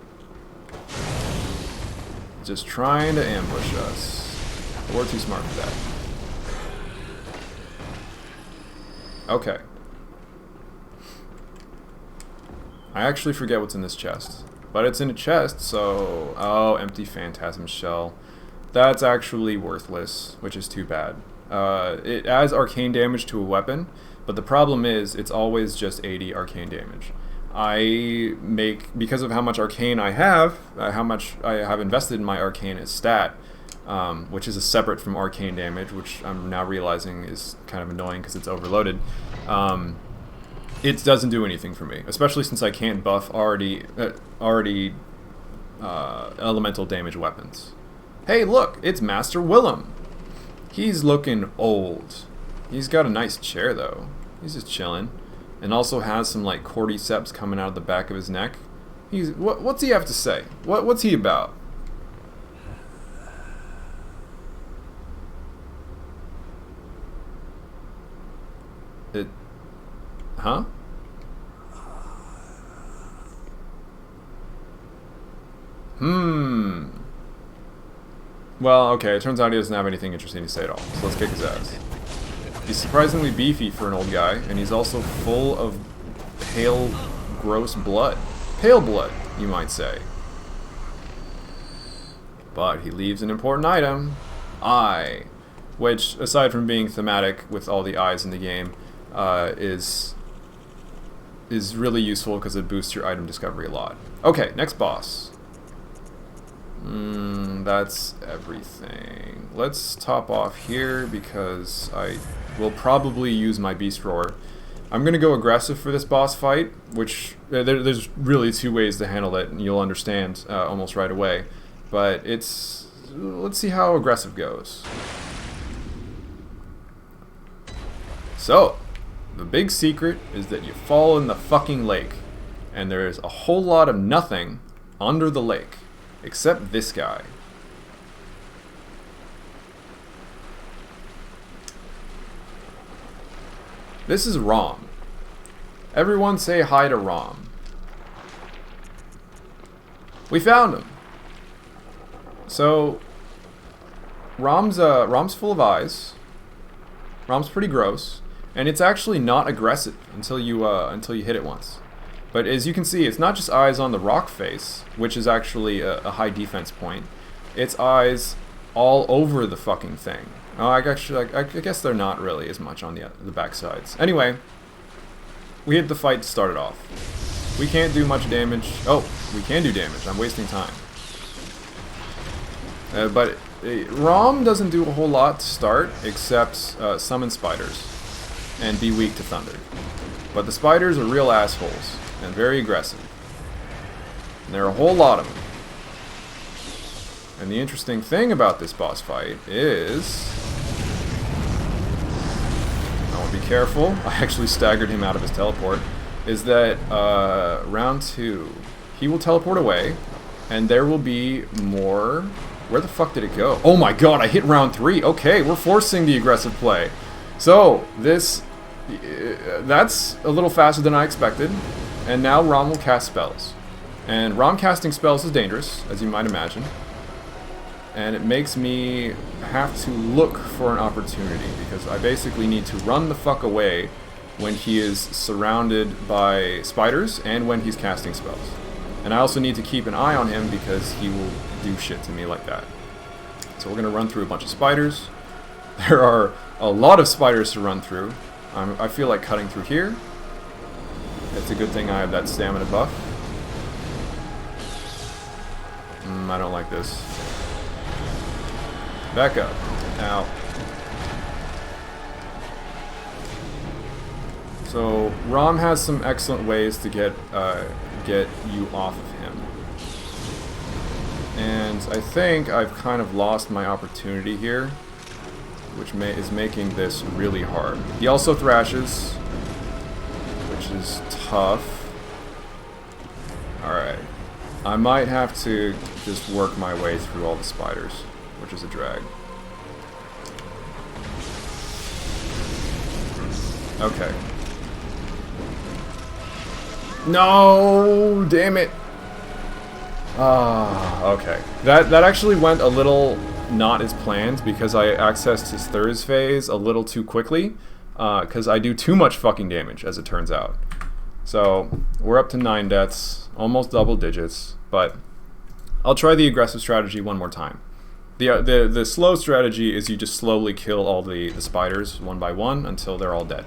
Just trying to ambush us. We're too smart for that. Okay. I actually forget what's in this chest. But it's in a chest, so... Oh, empty phantasm shell. That's actually worthless, which is too bad. It adds arcane damage to a weapon, but the problem is it's always just 80 arcane damage. I make, because of how much arcane I have, how much I have invested in my arcane as stat, which is a separate from arcane damage, which I'm now realizing is kind of annoying because it's overloaded. It doesn't do anything for me, especially since I can't buff already elemental damage weapons. Hey, look, it's Master Willem. He's looking old. He's got a nice chair though. He's just chilling. And also has some like cordyceps coming out of the back of his neck. What's he have to say? What's he about? Huh? Well, okay, it turns out he doesn't have anything interesting to say at all, so let's kick his ass. He's surprisingly beefy for an old guy, and he's also full of pale, gross blood. Pale blood, you might say. But he leaves an important item. Eye. Which, aside from being thematic with all the eyes in the game, is really useful because it boosts your item discovery a lot. Okay, next boss. That's everything. Let's top off here because I will probably use my Beast Roar. I'm going to go aggressive for this boss fight, which there's really two ways to handle it, and you'll understand almost right away. But let's see how aggressive goes. So, The big secret is that you fall in the fucking lake. And there is a whole lot of nothing under the lake. Except this guy. This is Rom. Everyone say hi to Rom. We found him. So, Rom's full of eyes. Rom's pretty gross, and it's actually not aggressive until you hit it once. But as you can see, it's not just eyes on the rock face, which is actually a high defense point. It's eyes all over the fucking thing. Oh, I guess they're not really as much on the back sides. Anyway, we hit the fight to start it off. We can't do much damage. Oh, we can do damage. I'm wasting time. But Rom doesn't do a whole lot to start, except summon spiders and be weak to thunder. But the spiders are real assholes and very aggressive. And there are a whole lot of them. And the interesting thing about this boss fight is... I want to be careful. I actually staggered him out of his teleport. Is that round 2, he will teleport away, and there will be more... Where the fuck did it go? Oh my god, I hit round 3. Okay, we're forcing the aggressive play. So, this... that's a little faster than I expected. And now Rom will cast spells. And Rom casting spells is dangerous, as you might imagine. And it makes me have to look for an opportunity, because I basically need to run the fuck away when he is surrounded by spiders and when he's casting spells. And I also need to keep an eye on him because he will do shit to me like that. So we're going to run through a bunch of spiders. There are a lot of spiders to run through. I feel like cutting through here. It's a good thing I have that stamina buff. I don't like this. Back up. Ow. So Rom has some excellent ways to get you off of him. And I think I've kind of lost my opportunity here, which is making this really hard. He also thrashes, which is tough. Alright. I might have to just work my way through all the spiders, which is a drag. Okay. No! Damn it! Okay. That actually went a little not as planned because I accessed his third phase a little too quickly. Because I do too much fucking damage, as it turns out. So, we're up to 9 deaths, almost double digits, but I'll try the aggressive strategy one more time. The slow strategy is you just slowly kill all the spiders one by one until they're all dead.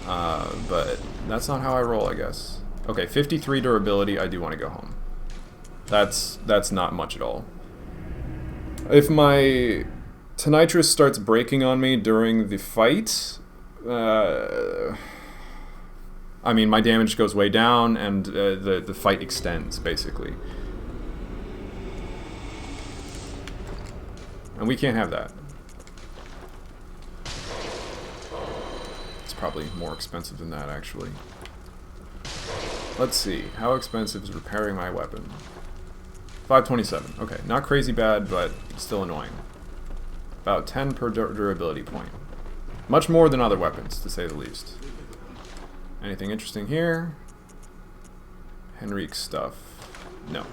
But that's not how I roll, I guess. Okay, 53 durability, I do want to go home. That's not much at all. If my Tonitrus starts breaking on me during the fight, I mean, my damage goes way down, and the fight extends, basically. And we can't have that. It's probably more expensive than that, actually. Let's see. How expensive is repairing my weapon? 527. Okay, not crazy bad, but still annoying. About 10 per durability point. Much more than other weapons, to say the least. Anything interesting here? Henrique's stuff. No.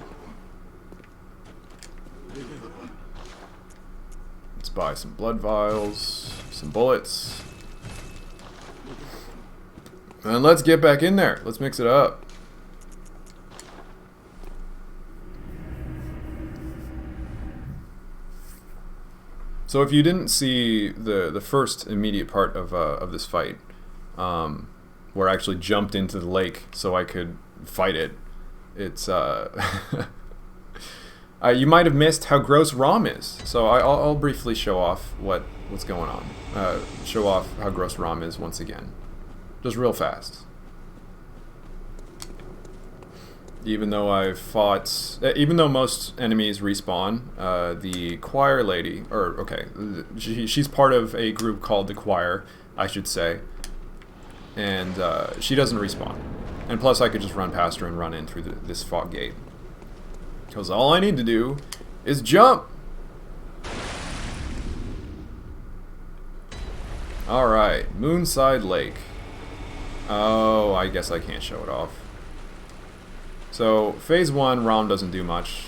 Let's buy some blood vials, some bullets. And let's get back in there. Let's mix it up. So if you didn't see the first immediate part of this fight, where I actually jumped into the lake so I could fight it, it's you might have missed how gross Rom is. So I'll briefly show off what's going on. Show off how gross Rom is once again, just real fast. Even though even though most enemies respawn, the choir lady, she's part of a group called the choir, I should say. and she doesn't respawn. And plus, I could just run past her and run in through this fog gate. Because all I need to do is jump! Alright, Moonside Lake. Oh, I guess I can't show it off. So, phase 1, Rom doesn't do much.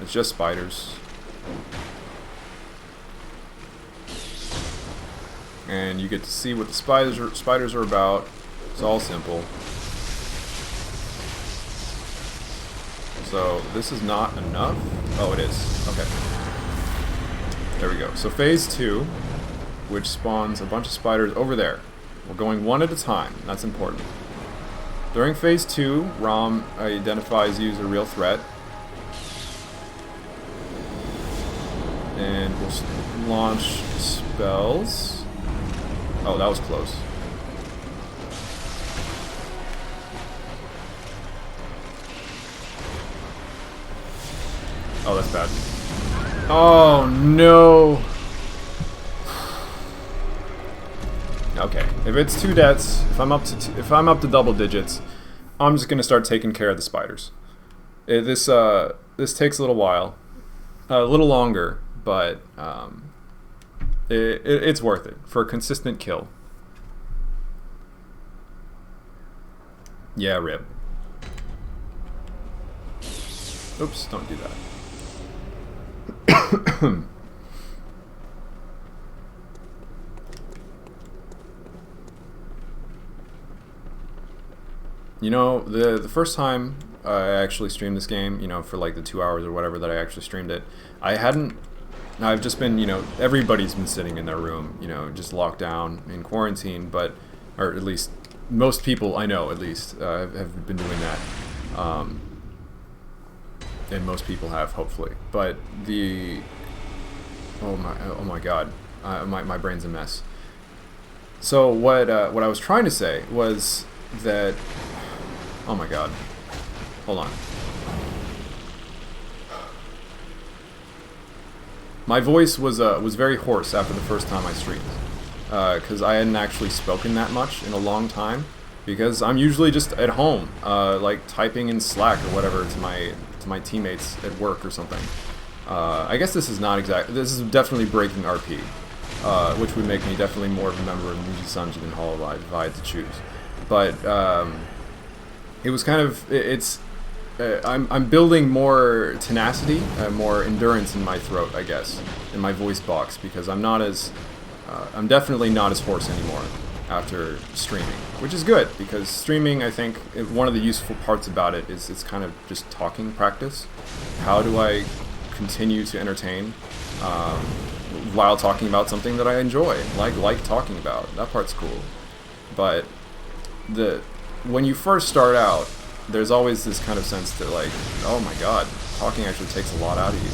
It's just spiders. And you get to see what the spiders are about. It's all simple. So, this is not enough? Oh, it is. Okay. There we go. So, phase 2, which spawns a bunch of spiders over there. We're going one at a time. That's important. During phase 2, Rom identifies you as a real threat. And we'll launch spells. Oh, that was close. Oh, that's bad. Oh, no. Okay, if it's 2 deaths, if I'm up to double digits, I'm just gonna start taking care of the spiders. This takes a little while, a little longer, but it's worth it for a consistent kill. Yeah, rip. Oops, don't do that. You know, the first time I actually streamed this game, you know, for like the 2 hours or whatever that I actually streamed it, I've just been, you know, everybody's been sitting in their room, you know, just locked down in quarantine, but, or at least most people I know at least have been doing that. And most people have, hopefully. But oh my god, my brain's a mess. So what I was trying to say was that, oh my god, hold on. My voice was very hoarse after the first time I streamed, because I hadn't actually spoken that much in a long time. Because I'm usually just at home, like typing in Slack or whatever to my teammates at work or something. I guess this is not exact. This is definitely breaking RP, which would make me definitely more of a member of Muji Sanji than Hololive if I had to choose. But it was kind of I'm building more tenacity, more endurance in my throat, I guess, in my voice box, because I'm definitely not as hoarse anymore after streaming, which is good, because streaming, I think, one of the useful parts about it is it's kind of just talking practice. How do I continue to entertain while talking about something that I enjoy, like talking about? That part's cool. But when you first start out, there's always this kind of sense that, like, oh my god, talking actually takes a lot out of you.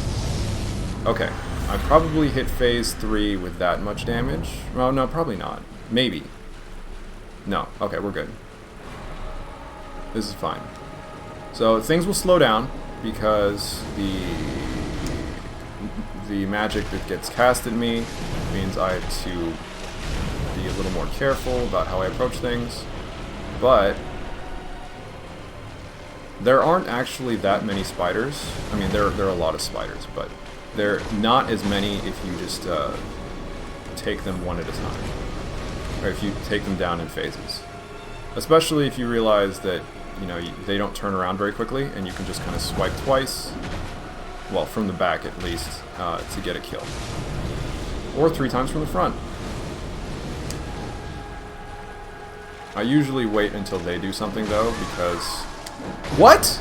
Okay, I probably hit phase 3 with that much damage. Well, no, probably not. Maybe. No. Okay, we're good. This is fine. So things will slow down because the magic that gets cast at me means I have to be a little more careful about how I approach things. But there aren't actually that many spiders. I mean, there are a lot of spiders, but they're not as many if you just take them one at a time. Or if you take them down in phases. Especially if you realize that, you know, they don't turn around very quickly, and you can just kind of swipe twice, well, from the back at least, to get a kill. Or 3 times from the front. I usually wait until they do something, though, because... What?!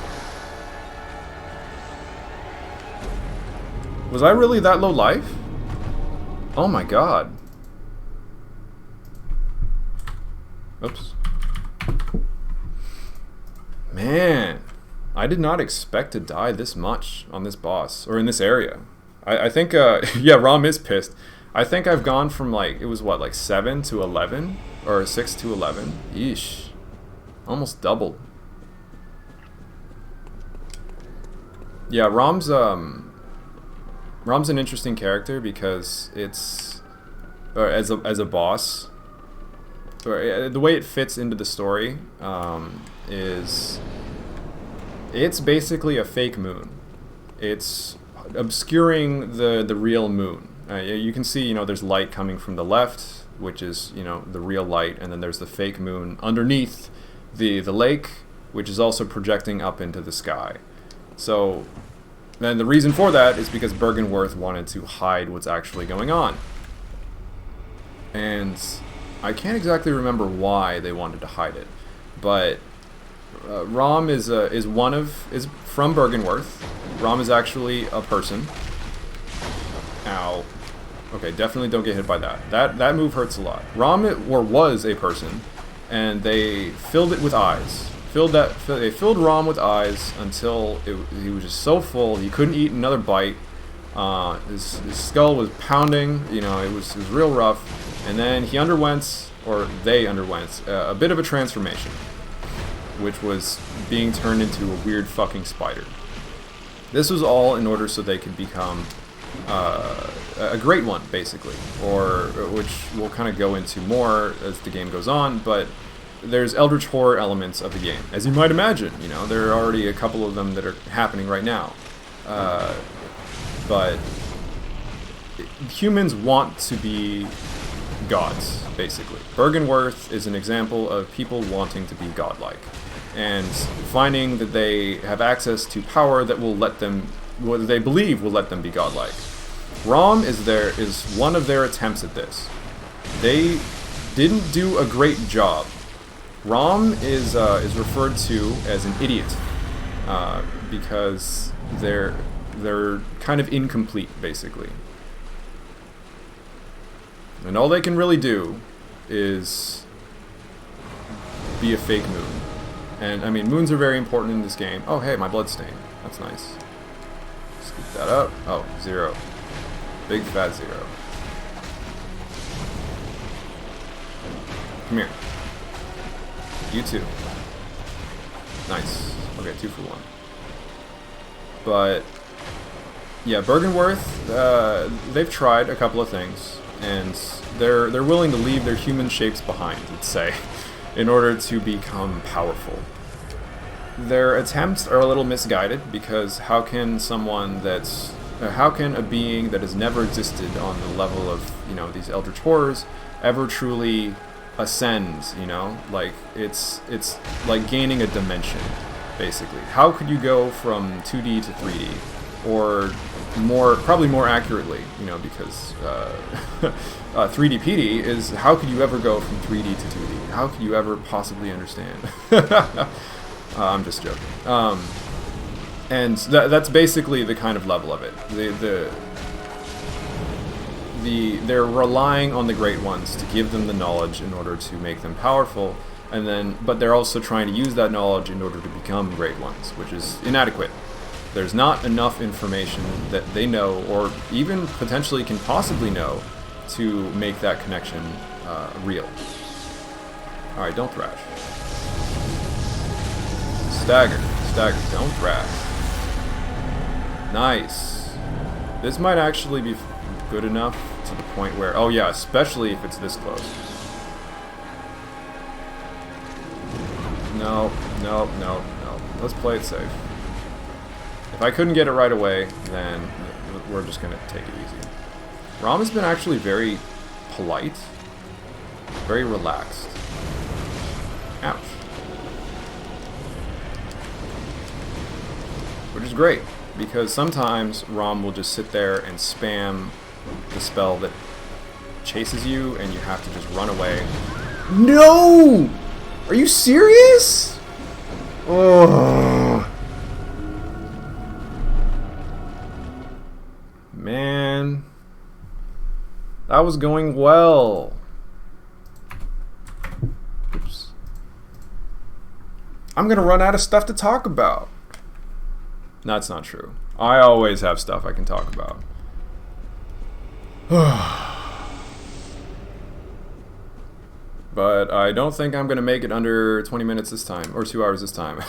Was I really that low life? Oh my god. Oops. Man, I did not expect to die this much on this boss, or in this area. I think, yeah, Rom is pissed. I think I've gone from, like, it was what, like 7 to 11? Or 6 to 11? Yeesh. Almost doubled. Yeah, Rom's an interesting character because it's... as a boss... the way it fits into the story is it's basically a fake moon. It's obscuring the real moon. You can see, there's light coming from the left, which is, the real light, and then there's the fake moon underneath the lake, which is also projecting up into the sky. So then the reason for that is because Bergenworth wanted to hide what's actually going on. And I can't exactly remember why they wanted to hide it, but Rom is from Bergenworth. Rom is actually a person. Ow. Okay, definitely don't get hit by that. That move hurts a lot. Rom was a person, and they filled it with eyes. They filled Rom with eyes until he was just so full he couldn't eat another bite. His skull was pounding. It was real rough. And then they underwent a bit of a transformation, which was being turned into a weird fucking spider. This was all in order so they could become a great one, basically, or which we'll kind of go into more as the game goes on, but there's Eldritch Horror elements of the game. As you might imagine, there are already a couple of them that are happening right now. But humans want to be gods, basically. Bergenworth is an example of people wanting to be godlike and finding that they have access to power that will let them, what they believe will let them be godlike. Rom is one of their attempts at this. They didn't do a great job. Rom is referred to as an idiot because they're kind of incomplete, basically. And all they can really do is be a fake moon. And, I mean, moons are very important in this game. Oh, hey, my bloodstain. That's nice. Scoop that up. Oh, 0. Big fat 0. Come here. You too. Nice. Okay, 2 for 1. But, yeah, Bergenworth, they've tried a couple of things. And they're willing to leave their human shapes behind, let's say, in order to become powerful. Their attempts are a little misguided because how can a being that has never existed on the level of these Eldritch Horrors ever truly ascend? Like it's like gaining a dimension, basically. How could you go from 2D to 3D? Or probably more accurately, because 3D PD is how could you ever go from 3D to 2D? How could you ever possibly understand? I'm just joking. And that's basically the kind of level of it. They're relying on the Great Ones to give them the knowledge in order to make them powerful, but they're also trying to use that knowledge in order to become Great Ones, which is inadequate. There's not enough information that they know, or even potentially can possibly know, to make that connection real. Alright, don't thrash. Stagger, don't thrash. Nice. This might actually be good enough to the point where, oh yeah, especially if it's this close. No. Let's play it safe. If I couldn't get it right away, then we're just going to take it easy. Rom has been actually very polite, very relaxed. Ouch. Which is great, because sometimes Rom will just sit there and spam the spell that chases you, and you have to just run away. No! Are you serious? Oh. Man, that was going well. Oops. I'm gonna run out of stuff to talk about. That's not true. I always have stuff I can talk about. But I don't think I'm gonna make it under 20 minutes this time, or 2 hours this time.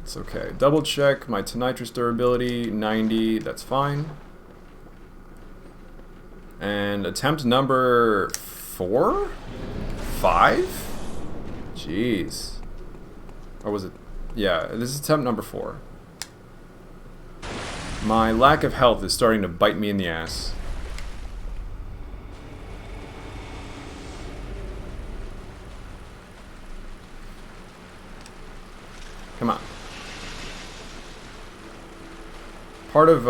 It's okay. Double check my nitrous durability, 90, that's fine. And attempt number 4? 5? Jeez. Or was it? Yeah, this is attempt number 4. My lack of health is starting to bite me in the ass. Come on. Part of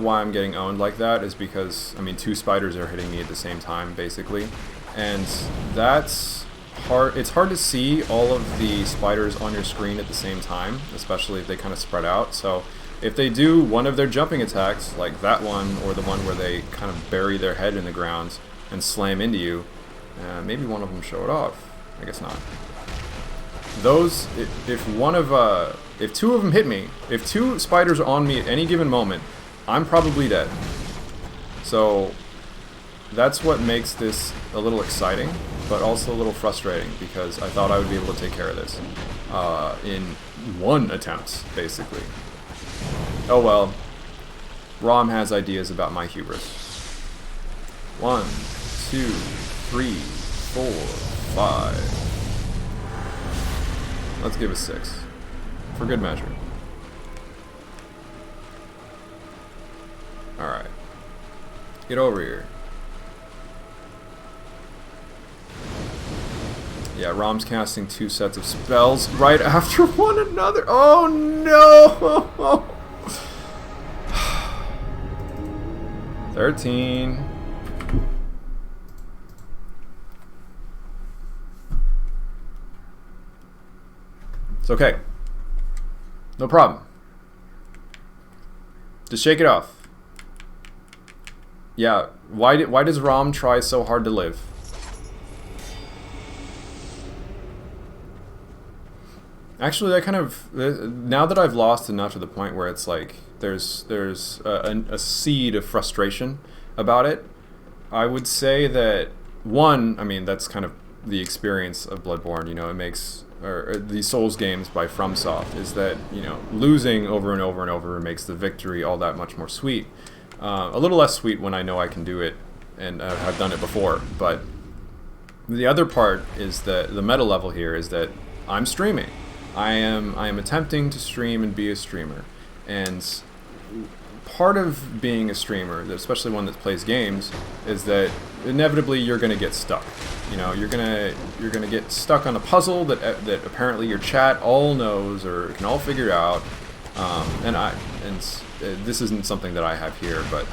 why I'm getting owned like that is because, I mean, 2 spiders are hitting me at the same time, basically. And that's hard. It's hard to see all of the spiders on your screen at the same time, especially if they kind of spread out. So if they do one of their jumping attacks, like that one, or the one where they kind of bury their head in the ground and slam into you, maybe one of them show it off. I guess not. Those, if 2 of them hit me, if 2 spiders are on me at any given moment, I'm probably dead. So that's what makes this a little exciting, but also a little frustrating, because I thought I would be able to take care of this in 1 attempt, basically. Oh well. Rom has ideas about my hubris. 1, 2, 3, 4, 5. Let's give it 6. For good measure. Alright. Get over here. Yeah, Rom's casting 2 sets of spells right after one another. Oh no! 13. It's okay. No problem. Just shake it off. Yeah, why does Rom try so hard to live? Actually, that kind of, now that I've lost enough to the point where it's like there's a seed of frustration about it, I would say that, one, I mean, that's kind of the experience of Bloodborne, you know, it makes, or these Souls games by FromSoft, is that, you know, losing over and over and over makes the victory all that much more sweet. A little less sweet when I know I can do it and have done it before, but the other part is that the meta level here is that I'm streaming. I am attempting to stream and be a streamer, and part of being a streamer, especially one that plays games, is that inevitably you're going to get stuck. You know, you're gonna get stuck on a puzzle that apparently your chat all knows or can all figure out, and this isn't something that I have here, but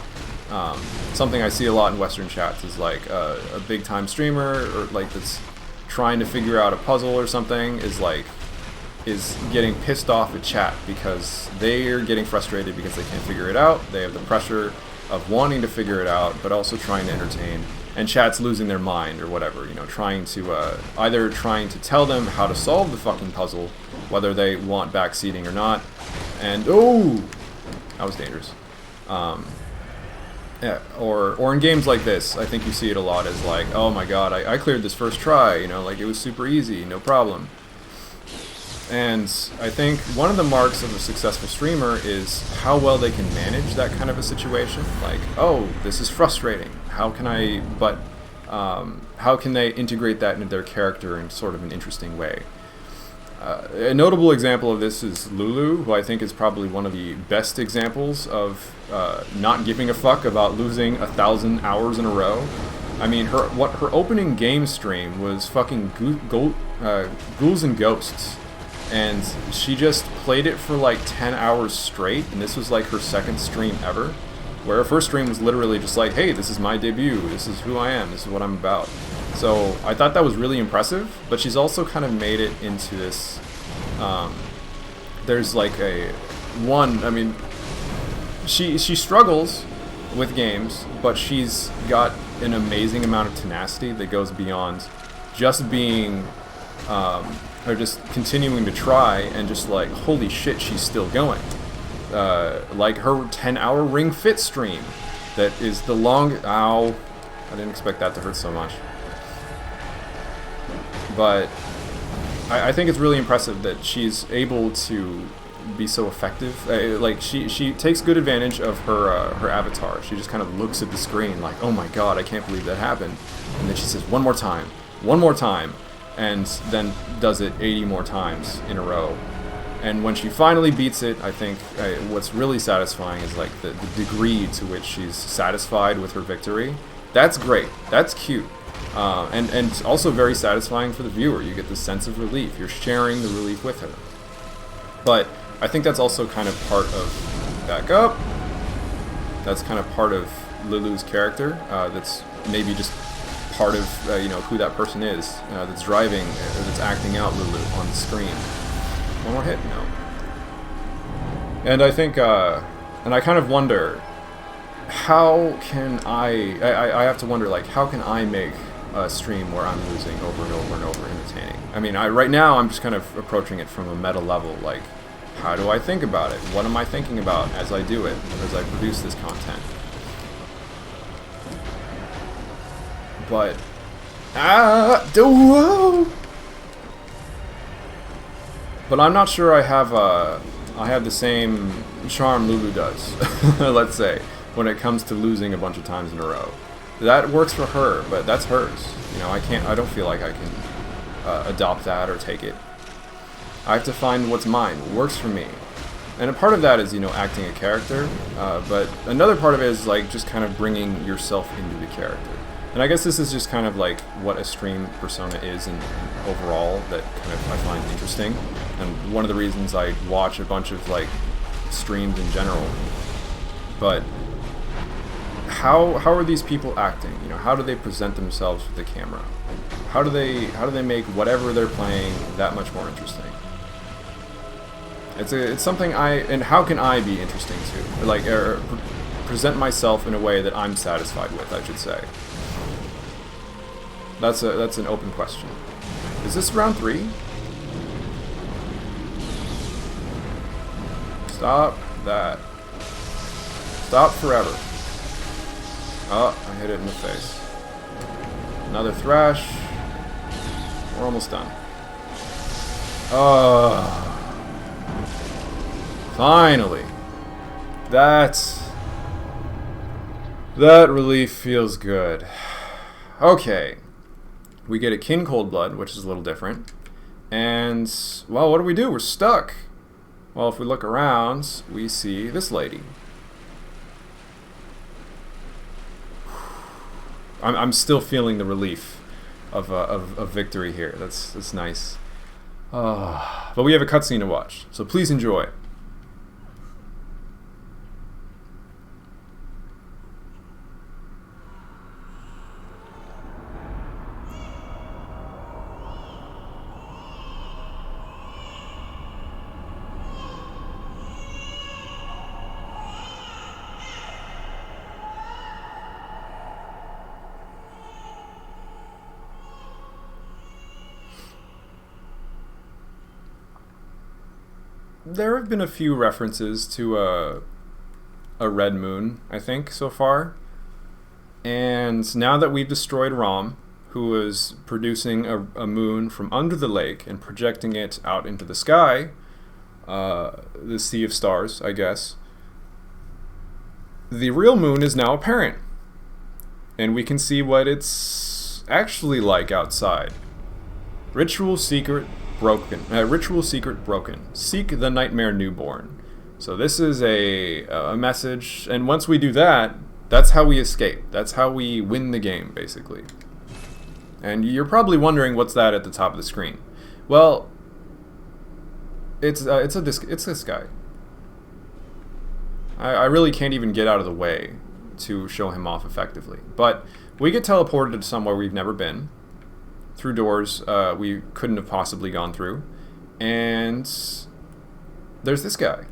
something I see a lot in Western chats is like a big time streamer or like that's trying to figure out a puzzle or something is getting pissed off at chat because they are getting frustrated because they can't figure it out. They have the pressure of wanting to figure it out, but also trying to entertain. And chat's losing their mind or whatever, you know, trying to either trying to tell them how to solve the fucking puzzle, whether they want backseating or not. And oh, that was dangerous. Yeah, or in games like this, I think you see it a lot as like, oh my god, I cleared this first try, you know, like it was super easy, no problem. And I think one of the marks of a successful streamer is how well they can manage that kind of a situation. Like, oh, this is frustrating. How can they integrate that into their character in sort of an interesting way? A notable example of this is Lulu, who I think is probably one of the best examples of not giving a fuck about losing 1,000 hours in a row. I mean, her opening game stream was fucking Ghouls and Ghosts. And she just played it for like 10 hours straight, and this was like her second stream ever, where her first stream was literally just like, hey, this is my debut, this is who I am, this is what I'm about. So I thought that was really impressive, but she's also kind of made it into this, there's like I mean, she struggles with games, but she's got an amazing amount of tenacity that goes beyond just being, or just continuing to try and just like, holy shit, she's still going. Like her 10-hour Ring Fit stream, that is the ow, I didn't expect that to hurt so much. But I think it's really impressive that she's able to be so effective. Like she takes good advantage of her avatar. She just kind of looks at the screen like, oh my god, I can't believe that happened, and then she says one more time, and then does it 80 more times in a row. And when she finally beats it, I think what's really satisfying is like the degree to which she's satisfied with her victory. That's great. That's cute. And also very satisfying for the viewer. You get this sense of relief. You're sharing the relief with her. But I think that's also kind of part of... Back up! That's kind of part of Lulu's character. That's maybe just part of you know, who that person is that's driving, or that's acting out Lulu on the screen. One more hit? No. And I think, and I kind of wonder, how can I have to wonder, like, how can I make a stream where I'm losing over and over and over entertaining? I mean, right now I'm just kind of approaching it from a meta level, like, how do I think about it? What am I thinking about as I do it, as I produce this content? But, whoa! But I'm not sure I have the same charm Lulu does, let's say, when it comes to losing a bunch of times in a row. That works for her, but that's hers. You know, I don't feel like I can adopt that or take it. I have to find what's mine, what works for me. And a part of that is, you know, acting a character, but another part of it is like just kind of bringing yourself into the character. And I guess this is just kind of like what a stream persona is and overall that kind of I find interesting. And one of the reasons I watch a bunch of like streams in general. But how are these people acting? You know, how do they present themselves with the camera? How do they make whatever they're playing that much more interesting? It's something and how can I be interesting too? Like present myself in a way that I'm satisfied with, I should say. That's an open question. Is this round 3? Stop that. Stop forever. Oh, I hit it in the face. Another thrash. We're almost done. Finally. That relief feels good. Okay. We get a Kin Cold Blood, which is a little different. And, well, what do? We're stuck. Well, if we look around, we see this lady. I'm still feeling the relief of victory here. That's nice. But we have a cutscene to watch, so please enjoy. There have been a few references to a red moon, I think, so far. And now that we've destroyed Rom, who was producing a moon from under the lake and projecting it out into the sky, the sea of stars, I guess, the real moon is now apparent. And we can see what it's actually like outside. Ritual secret broken. Seek the nightmare newborn. So this is a message, and once we do that, that's how we escape. That's how we win the game, basically. And you're probably wondering what's that at the top of the screen. Well, it's this guy. I really can't even get out of the way to show him off effectively. But we get teleported to somewhere we've never been, through doors we couldn't have possibly gone through, and there's this guy.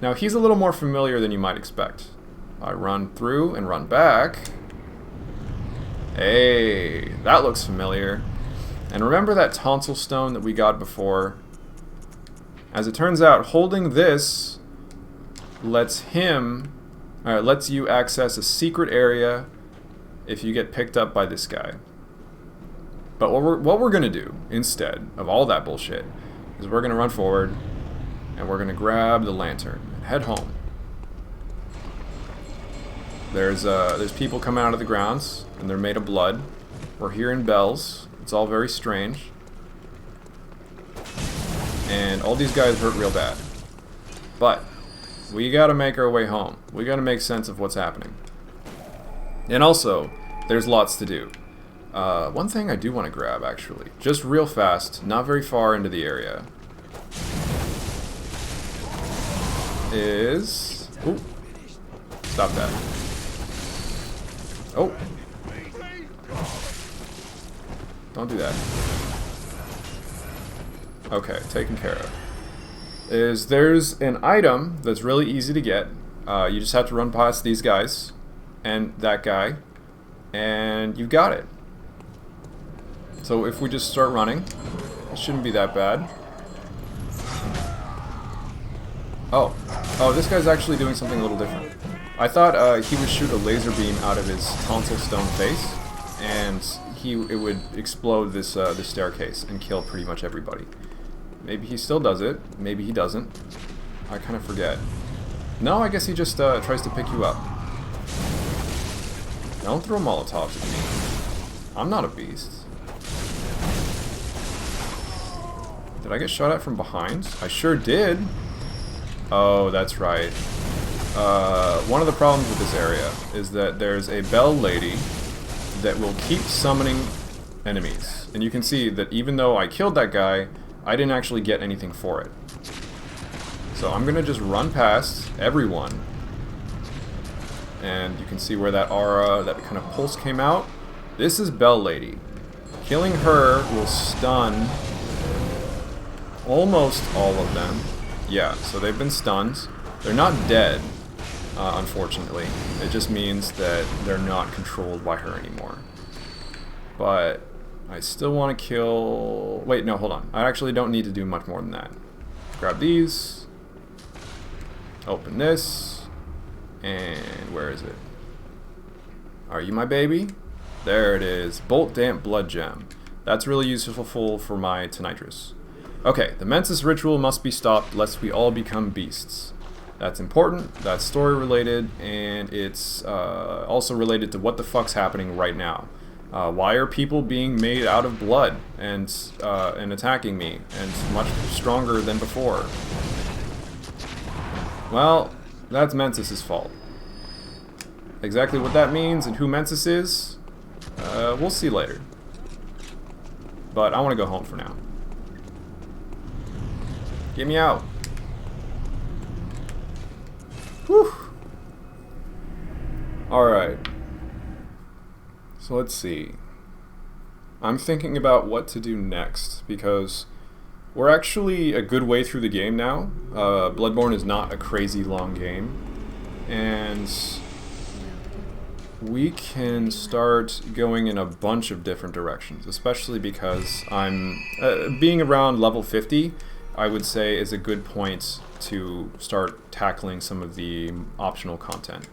Now he's a little more familiar than you might expect. I run through and run back. Hey, that looks familiar. And remember that tonsil stone that we got before? As it turns out, holding this lets you access a secret area if you get picked up by this guy. But what we're gonna do instead of all that bullshit is we're gonna run forward And we're gonna grab the lantern and head home. There's people coming out of the grounds, and they're made of blood. We're hearing bells. It's all very strange. And all these guys hurt real bad. But we gotta make our way home. We gotta make sense of what's happening. And also, there's lots to do. One thing I do want to grab, actually. Just real fast, not very far into the area. Is... Ooh. Stop that. Oh. Don't do that. Okay, taken care of. There's an item that's really easy to get. You just have to run past these guys and that guy, and you've got it. So if we just start running, it shouldn't be that bad. Oh, this guy's actually doing something a little different. I thought he would shoot a laser beam out of his tonsil stone face, and it would explode this staircase and kill pretty much everybody. Maybe he still does it. Maybe he doesn't. I kind of forget. No, I guess he just tries to pick you up. Don't throw Molotovs at me. I'm not a beast. Did I get shot at from behind? I sure did. Oh, that's right. One of the problems with this area is that there's a bell lady that will keep summoning enemies. And you can see that even though I killed that guy, I didn't actually get anything for it. So I'm gonna just run past everyone. And you can see where that aura, that kind of pulse came out. This is Bell Lady. Killing her will stun almost all of them. Yeah, so they've been stunned. They're not dead, unfortunately. It just means that they're not controlled by her anymore. But I still want to kill... Wait, no, hold on. I actually don't need to do much more than that. Grab these. Open this. And where is it? Are you my baby? There it is. Bolt Damp Blood Gem. That's really useful for my Tonitrus. Okay, the Mensis ritual must be stopped lest we all become beasts. That's important, that's story related, and it's also related to what the fuck's happening right now. Why are people being made out of blood and attacking me, and much stronger than before? Well, that's Mensis' fault. Exactly what that means and who Mensis is, we'll see later. But I want to go home for now. Get me out. Whew. Alright. So let's see. I'm thinking about what to do next, because we're actually a good way through the game now. Bloodborne is not a crazy long game. And we can start going in a bunch of different directions, especially because I'm... being around level 50, I would say, is a good point to start tackling some of the optional content.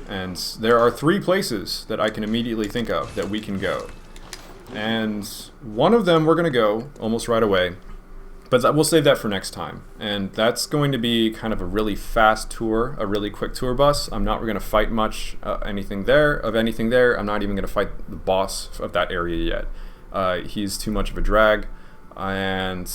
And there are 3 places that I can immediately think of that we can go. And one of them we're going to go almost right away, but we'll save that for next time. And that's going to be kind of a really fast tour, a really quick tour bus. I'm not going to fight much anything there. I'm not even going to fight the boss of that area yet. He's too much of a drag, and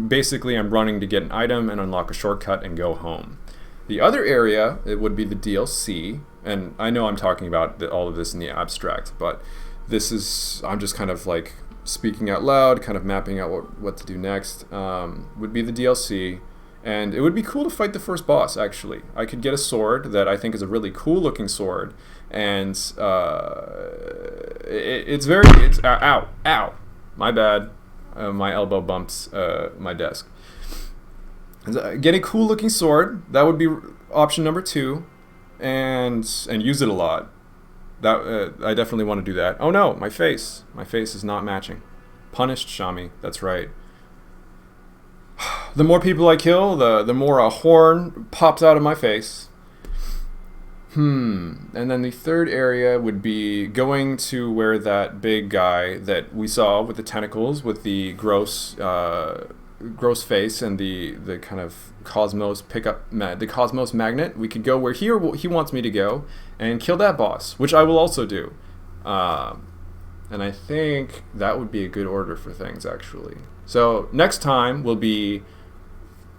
basically I'm running to get an item and unlock a shortcut and go home. The other area, it would be the DLC, and I know I'm talking about all of this in the abstract, but this is, I'm just kind of like speaking out loud, kind of mapping out what to do next, would be the DLC. And it would be cool to fight the first boss, actually. I could get a sword that I think is a really cool looking sword, and ow, my bad. My elbow bumps my desk. Get a cool looking sword, that would be option number 2, and use it a lot. That I definitely want to do that. Oh no, my face is not matching. Punished Shami, that's right. The more people I kill, the more a horn pops out of my face. And then the third area would be going to where that big guy that we saw with the tentacles, with the gross gross face and the kind of Cosmos the Cosmos magnet, we could go where he wants me to go and kill that boss, which I will also do. And I think that would be a good order for things, actually. So next time will be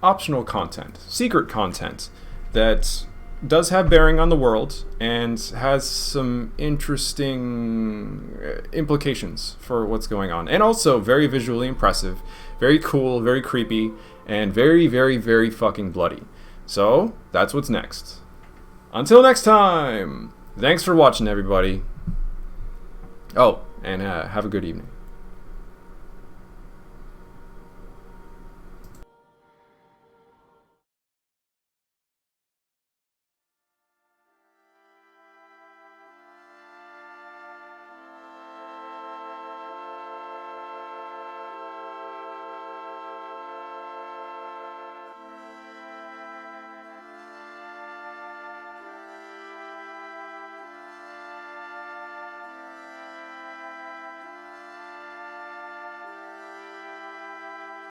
optional content, secret content that does have bearing on the world and has some interesting implications for what's going on. And also very visually impressive, very cool, very creepy, and very, very, very fucking bloody. So that's what's next. Until next time, thanks for watching, everybody. Oh, and have a good evening.